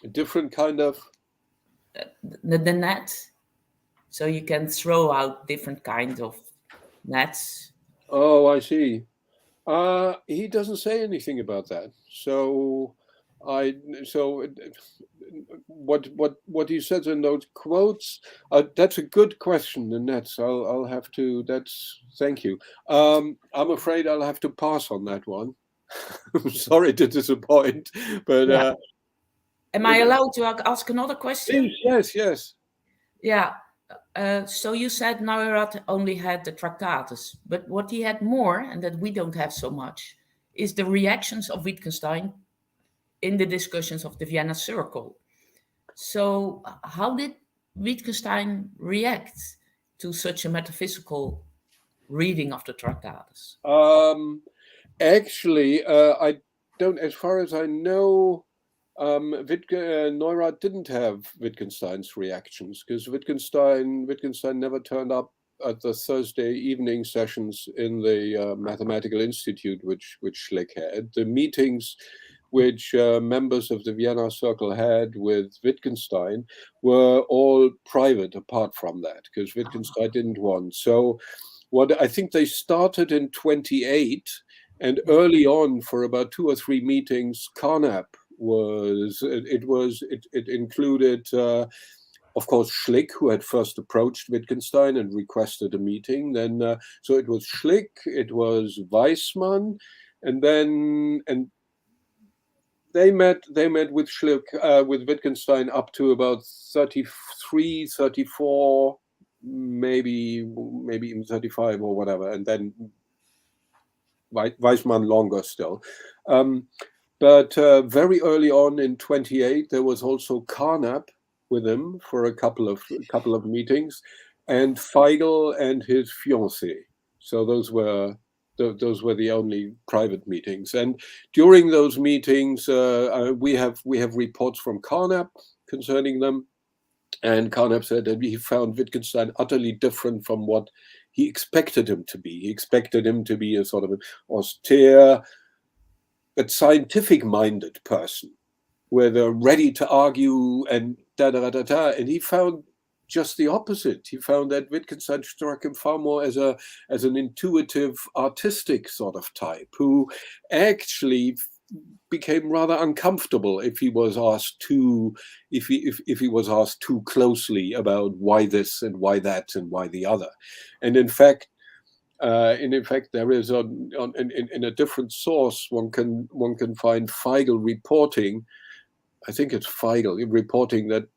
A different kind of... The net. So you can throw out different kinds of nets. Oh, I see. He doesn't say anything about that. So what he says in those quotes, that's a good question, the nets. I'll have to, thank you. I'm afraid I'll have to pass on that one. I'm sorry to disappoint, but Yeah. Am I allowed to ask another question? Yes. Yeah. So you said Neurath only had the Tractatus, but what he had more, and that we don't have so much, is the reactions of Wittgenstein in the discussions of the Vienna Circle. So how did Wittgenstein react to such a metaphysical reading of the Tractatus? Actually, I don't, as far as I know, Neurath didn't have Wittgenstein's reactions, because Wittgenstein never turned up at the Thursday evening sessions in the Mathematical Institute, which Schlick had. The meetings which members of the Vienna Circle had with Wittgenstein were all private apart from that, because Wittgenstein didn't want. So what I think they started in 28, and early on for about 2 or 3 meetings, Carnap it included, of course, Schlick, who had first approached Wittgenstein and requested a meeting. Then, so it was Schlick, it was Weissmann, and they met with Schlick, with Wittgenstein up to about 33, 34, maybe even 35 or whatever, and then Weissmann longer still. But very early on in 28, there was also Carnap with him for a couple of meetings, and Feigl and his fiancée. So those were the only private meetings. And during those meetings, we have reports from Carnap concerning them. And Carnap said that he found Wittgenstein utterly different from what he expected him to be. He expected him to be a sort of an austere but scientific-minded person, where they're ready to argue and da-da-da-da-da. And he found just the opposite. He found that Wittgenstein struck him far more as an intuitive, artistic sort of type, who actually became rather uncomfortable if he was asked too closely about why this and why that and why the other. And in fact, there is in a different source one can find Feigl reporting. I think it's Feigl reporting that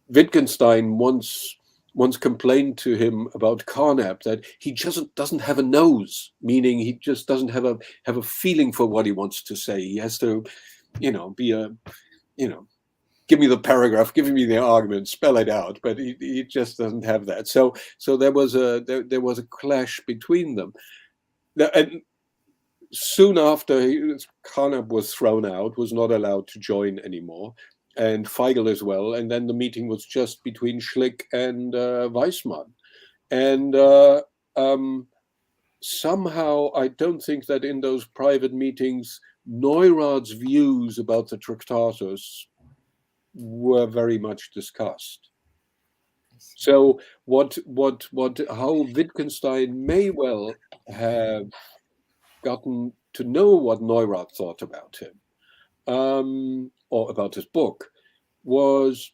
Wittgenstein once complained to him about Carnap that he just doesn't have a nose, meaning he just doesn't have a feeling for what he wants to say. He has to, give me the paragraph, give me the argument, spell it out, but he just doesn't have that. So there was a clash between them. And soon after, Carnap was thrown out, was not allowed to join anymore, and Feigl as well. And then the meeting was just between Schlick and Weissmann. And somehow, I don't think that in those private meetings, Neurath's views about the Tractatus were very much discussed. So how Wittgenstein may well have gotten to know what Neurath thought about him, or about his book, was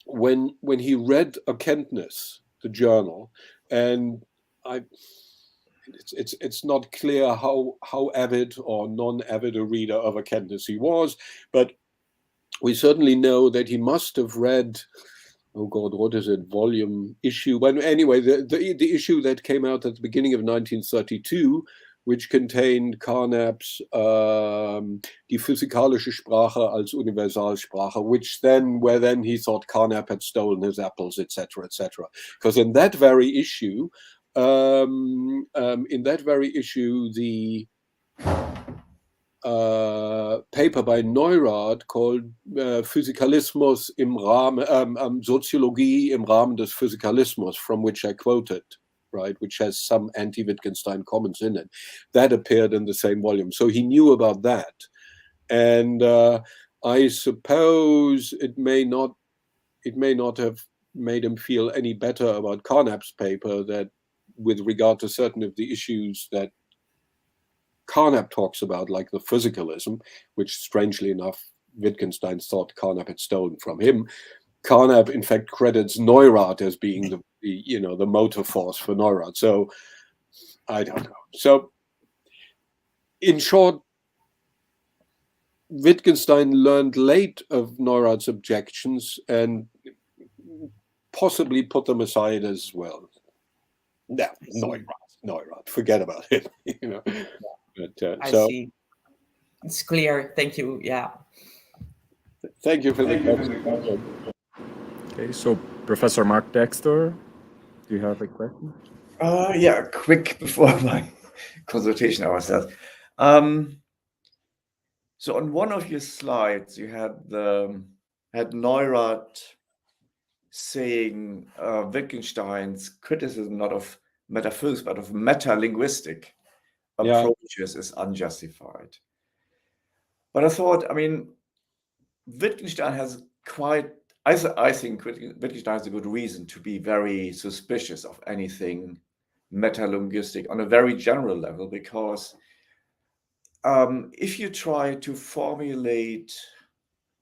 when he read Erkenntnis, the journal, and it's not clear how avid or non-avid a reader of Erkenntnis he was, but we certainly know that he must have read, oh God, what is it, issue? Well, anyway, the issue that came out at the beginning of 1932, which contained Carnap's Die physikalische Sprache als Universalsprache, where then he thought Carnap had stolen his apples, etc., etc. Because in that very issue, the paper by Neurath called Physikalismus im Rahmen, Soziologie im Rahmen des Physikalismus, from which I quoted, right, which has some anti-Wittgenstein comments in it. That appeared in the same volume. So he knew about that. And I suppose it may not have made him feel any better about Carnap's paper, that with regard to certain of the issues that Carnap talks about, like the physicalism, which strangely enough, Wittgenstein thought Carnap had stolen from him. Carnap, in fact, credits Neurath as being the motor force for Neurath. So I don't know. So in short, Wittgenstein learned late of Neurath's objections and possibly put them aside as well. No, Neurath, forget about it. But, I see. It's clear. Thank you. Yeah. Thank you for the question. Okay, so Professor Mark Dexter, do you have a question? Yeah, quick before my consultation hour starts. So on one of your slides, you had Neurath saying Wittgenstein's criticism not of metaphysics but of meta-linguistic approaches is unjustified. But I thought, I mean, Wittgenstein has I think Wittgenstein has a good reason to be very suspicious of anything meta-linguistic on a very general level, because if you try to formulate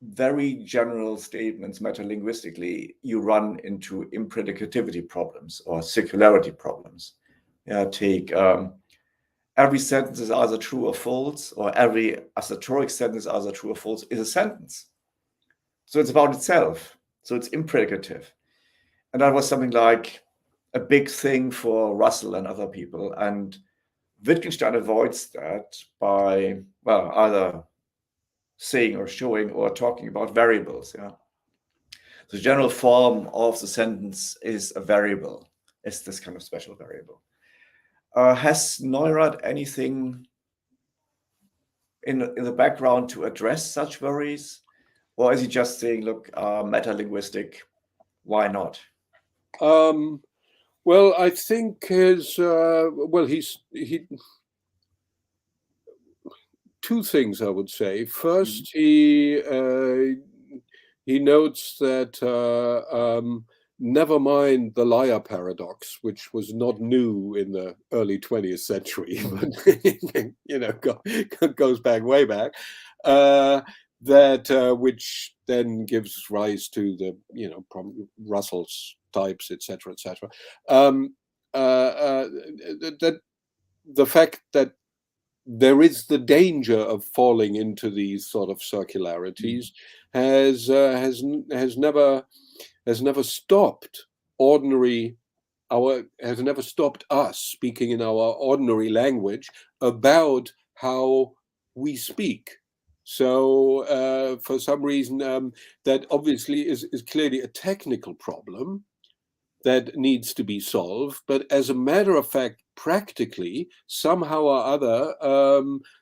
very general statements meta-linguistically, you run into impredicativity problems or circularity problems. Take every sentence is either true or false, or every assertoric sentence is either true or false is a sentence. So it's about itself. So it's impredicative. And that was something like a big thing for Russell and other people. And Wittgenstein avoids that by, well, either saying or showing or talking about variables. The general form of the sentence is a variable, is this kind of special variable. Has Neurath anything in the background to address such worries? Or is he just saying, look, meta-linguistic, why not? Well, I think he two things I would say. First, he notes that never mind the liar paradox, which was not new in the early 20th century, but goes back way back. That which then gives rise to the Russell's types, etc., etc. That the fact that there is the danger of falling into these sort of circularities has never stopped has never stopped us speaking in our ordinary language about how we speak. So for some reason, that obviously is clearly a technical problem that needs to be solved. But as a matter of fact, practically, somehow or other,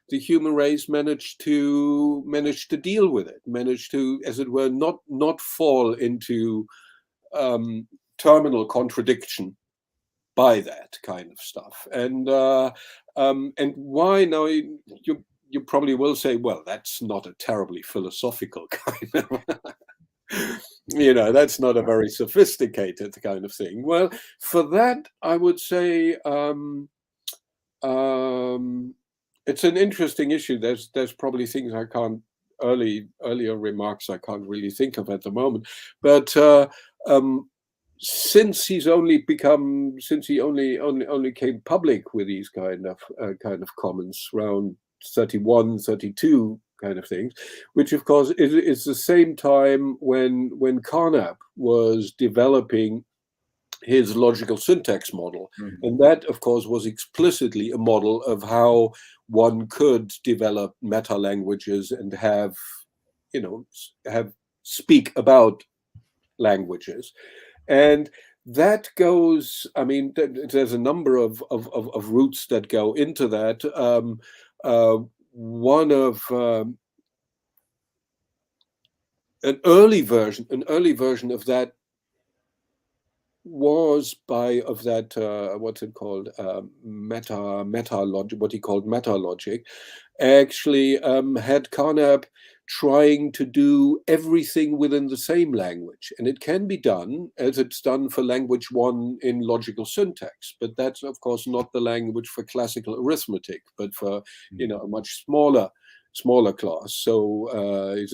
the human race managed to deal with it, managed to, as it were, not fall into terminal contradiction by that kind of stuff. And why now? You probably will say, well, that's not a terribly philosophical kind of, that's not a very sophisticated kind of thing. Well, for that, I would say it's an interesting issue. There's probably things I can't, earlier remarks I can't really think of at the moment. But since he only came public with these kind of comments around 31, 32 kind of things, which of course is the same time when Carnap was developing his logical syntax model. And that, of course, was explicitly a model of how one could develop meta languages and have speak about languages. And that goes, I mean, there's a number of routes that go into that. One of an early version of that was what's it called, meta logic, what he called meta logic, actually had Carnap trying to do everything within the same language, and it can be done as it's done for language one in logical syntax, but that's of course not the language for classical arithmetic, but for a much smaller class. So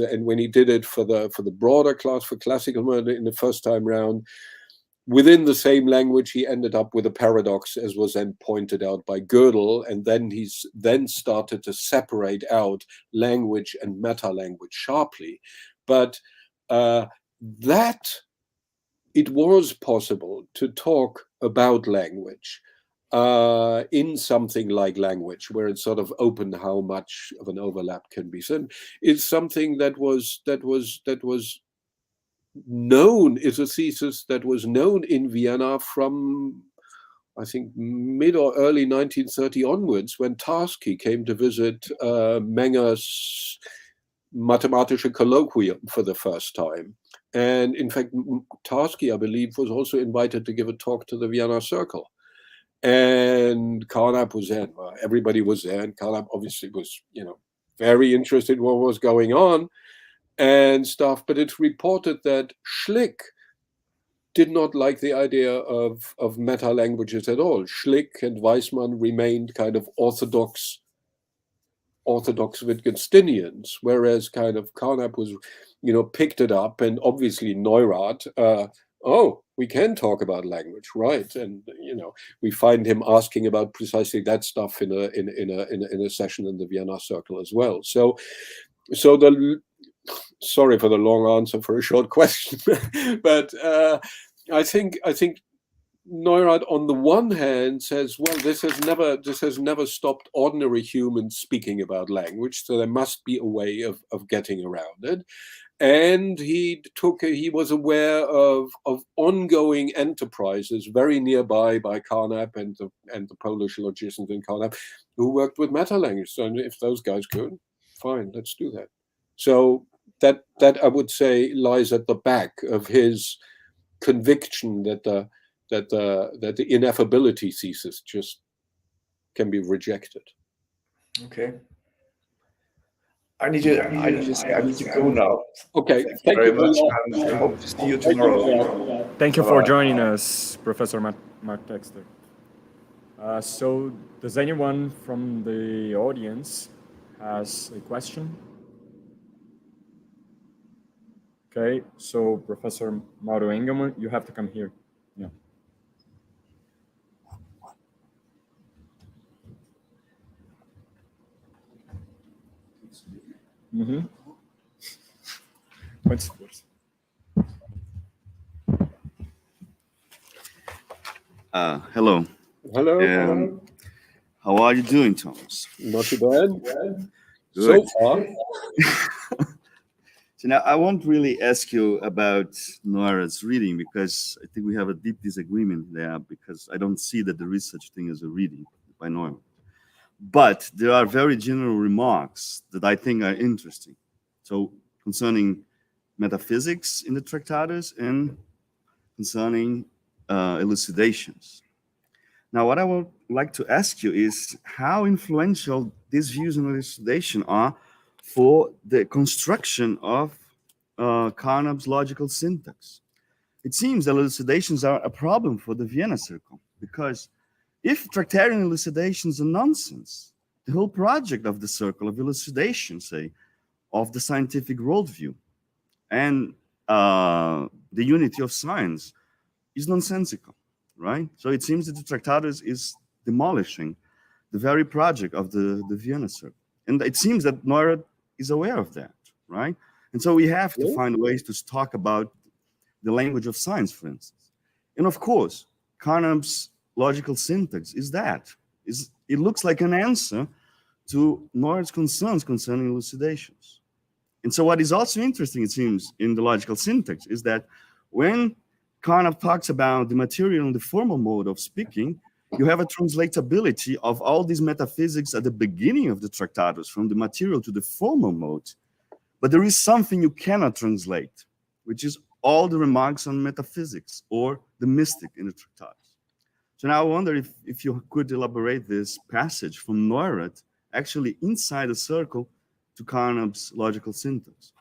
and when he did it for the broader class, for classical murder in the first time round, within the same language, he ended up with a paradox, as was then pointed out by Gödel, and then he's started to separate out language and meta-language sharply. But that it was possible to talk about language in something like language, where it's sort of open how much of an overlap can be seen, is something that was known, is a thesis that was known in Vienna from, I think, mid or early 1930 onwards, when Tarski came to visit Menger's Mathematische Kolloquium for the first time. And in fact, Tarski, I believe, was also invited to give a talk to the Vienna Circle. And Carnap was there. Everybody was there, and Carnap obviously was, very interested in what was going on and stuff, but it's reported that Schlick did not like the idea of meta languages at all. Schlick and Weismann remained kind of orthodox Wittgensteinians, whereas kind of Carnap was, picked it up, and obviously Neurath, we can talk about language, right? And we find him asking about precisely that stuff in a session in the Vienna Circle as well. So sorry for the long answer for a short question, but I think Neurath, on the one hand, says, well, this has never stopped ordinary humans speaking about language, so there must be a way of getting around it. And he was aware of ongoing enterprises very nearby by Carnap and the Polish logicians in Carnap who worked with meta language. So if those guys could, fine, let's do that. So that I would say lies at the back of his conviction that the ineffability thesis just can be rejected. Okay. I need to go now. Okay. Thank you very much, and I hope to see you tomorrow. Thank you for joining us, Professor Mark Texter. So, does anyone from the audience has a question? Okay, so Professor Mauro Engelmann, you have to come here. Yeah. Mm-hmm. Hello. Hello. How are you doing, Thomas? Not too bad. Good. So far. So now I won't really ask you about Neurath's reading, because I think we have a deep disagreement there, because I don't see that there is such thing as a reading by Neurath. But there are very general remarks that I think are interesting. So concerning metaphysics in the Tractatus and concerning elucidations. Now, what I would like to ask you is how influential these views on elucidation are for the construction of Carnap's logical syntax. It seems that elucidations are a problem for the Vienna Circle, because if Tractarian elucidations are nonsense, the whole project of the circle of elucidation, say, of the scientific worldview and the unity of science is nonsensical, right? So it seems that the Tractatus is demolishing the very project of the Vienna Circle. And it seems that Neurath is aware of that, right? And so we have to find ways to talk about the language of science, for instance. And of course, Carnap's logical syntax is that. It looks like an answer to Neurath's concerns concerning elucidations. And so what is also interesting, it seems, in the logical syntax is that when Carnap talks about the material and the formal mode of speaking, you have a translatability of all these metaphysics at the beginning of the Tractatus, from the material to the formal mode. But there is something you cannot translate, which is all the remarks on metaphysics or the mystic in the Tractatus. So now I wonder if you could elaborate this passage from Neurath actually inside a circle to Carnap's logical syntax.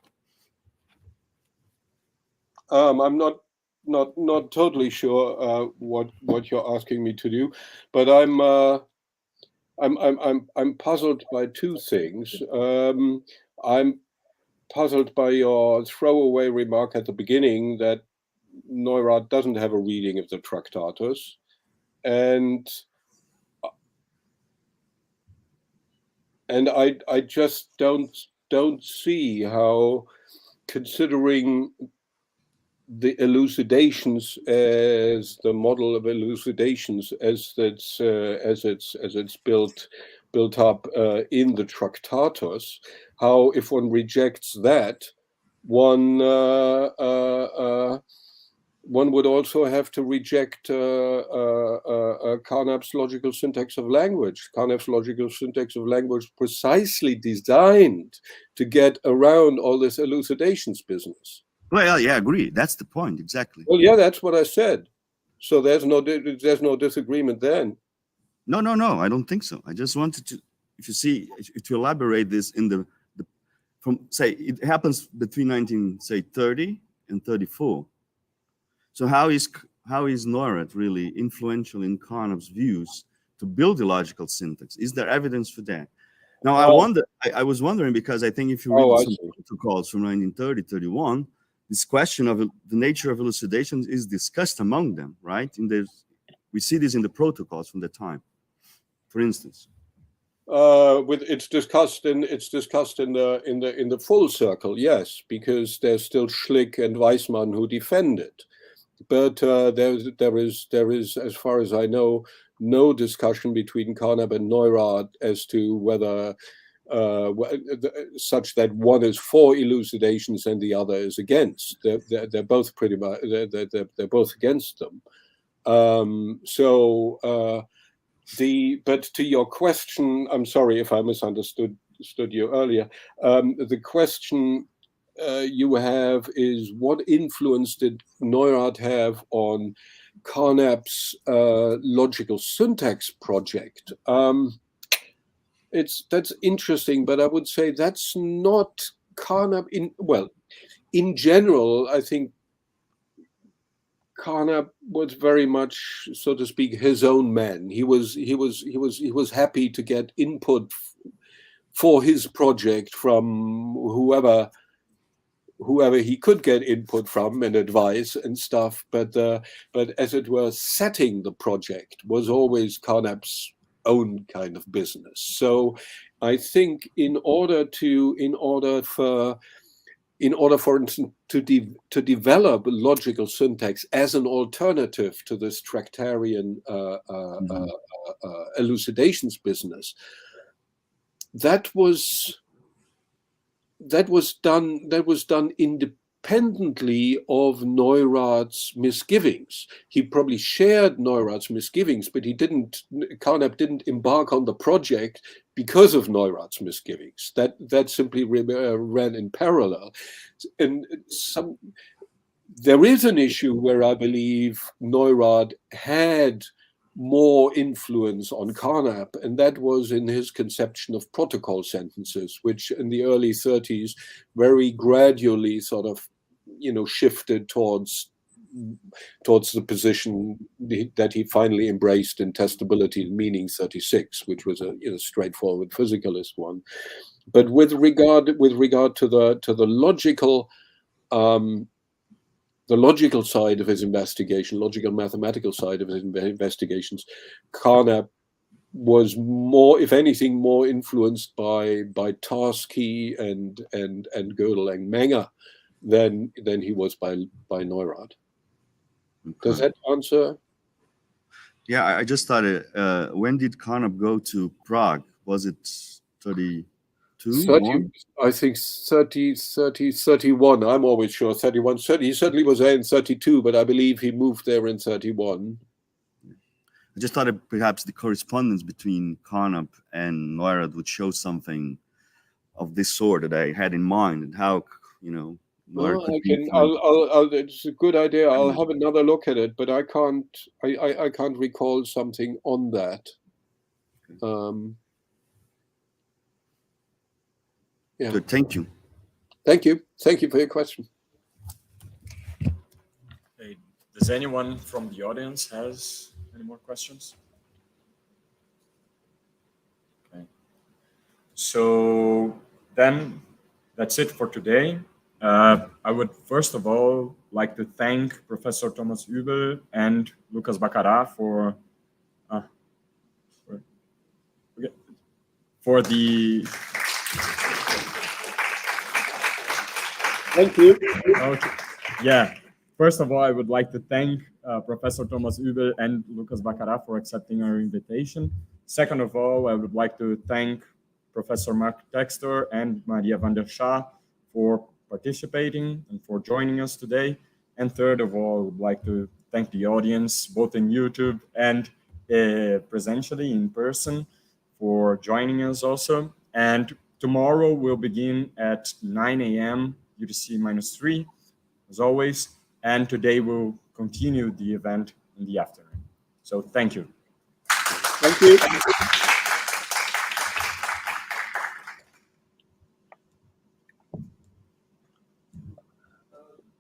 I'm not totally sure what you're asking me to do, but I'm puzzled by two things. I'm puzzled by your throwaway remark at the beginning that Neurath doesn't have a reading of the Tractatus, and I just don't see how, considering the elucidations as the model of elucidations as it's built up in the Tractatus, how, if one rejects that, one would also have to reject Carnap's logical syntax of language. Carnap's logical syntax of language precisely designed to get around all this elucidations business. Well, yeah, I agree. That's the point, exactly. Well, yeah, that's what I said. So there's no disagreement then. No, I don't think so. I just wanted to, if you elaborate this in the from, say, it happens between 1930 and 34. So how is Neurath really influential in Carnap's views to build the logical syntax? Is there evidence for that? Now, I was wondering, because I think if you read some protocols from 1930-31, this question of the nature of elucidations is discussed among them, right? We see this in the protocols from the time, for instance. It's discussed in the full circle, yes, because there's still Schlick and Weissmann who defend it. But there is, as far as I know, no discussion between Carnap and Neurath as to whether such that one is for elucidations and the other is against. They're both pretty much they're both against them. But to your question, I'm sorry if I misunderstood you earlier. The question you have is, what influence did Neurath have on Carnap's logical syntax project? That's interesting, but I would say that's not Carnap. In general, I think Carnap was very much, so to speak, his own man. He was happy to get input for his project from whoever he could get input from and advice and stuff. But as it were, setting the project was always Carnap's own kind of business. So I think in order for instance to develop logical syntax as an alternative to this Tractarian elucidations business, that was done independently of Neurath's misgivings. He probably shared Neurath's misgivings, but Carnap didn't embark on the project because of Neurath's misgivings. That simply ran in parallel. And there is an issue where I believe Neurath had more influence on Carnap, and that was in his conception of protocol sentences, which in the early 30s very gradually sort of, shifted towards the position that he finally embraced in Testability and Meaning 36, which was a straightforward physicalist one. But with regard to the logical side of his investigation, logical mathematical side of his investigations, Carnap was more, if anything, more influenced by Tarski and Gödel and Menger than he was by Neurath. Okay. Does that answer? Yeah, I just started. When did Carnap go to Prague? Was it 32? 30, I think 30, 31. I'm always sure 31. He certainly was there in 32, but I believe he moved there in 31. I just thought perhaps the correspondence between Carnap and Neurath would show something of this sort that I had in mind, and how, you know, well, it's a good idea. I'll have another look at it, but I can't recall something on that. Yeah. Good, thank you. Thank you for your question. Hey, does anyone from the audience has any more questions? Okay. So then that's it for today. I would first of all like to thank Professor Thomas Uebel and Lucas Baccarat for the. Thank you. Okay. Yeah. First of all, I would like to thank Professor Thomas Uebel and Lucas Baccarat for accepting our invitation. Second of all, I would like to thank Professor Mark Textor and Maria van der Schaar for participating and for joining us today. And third of all, I would like to thank the audience, both in YouTube and presentially in person, for joining us also. And tomorrow we'll begin at 9 a.m. UTC-3, as always. And today we'll continue the event in the afternoon. So thank you. Thank you.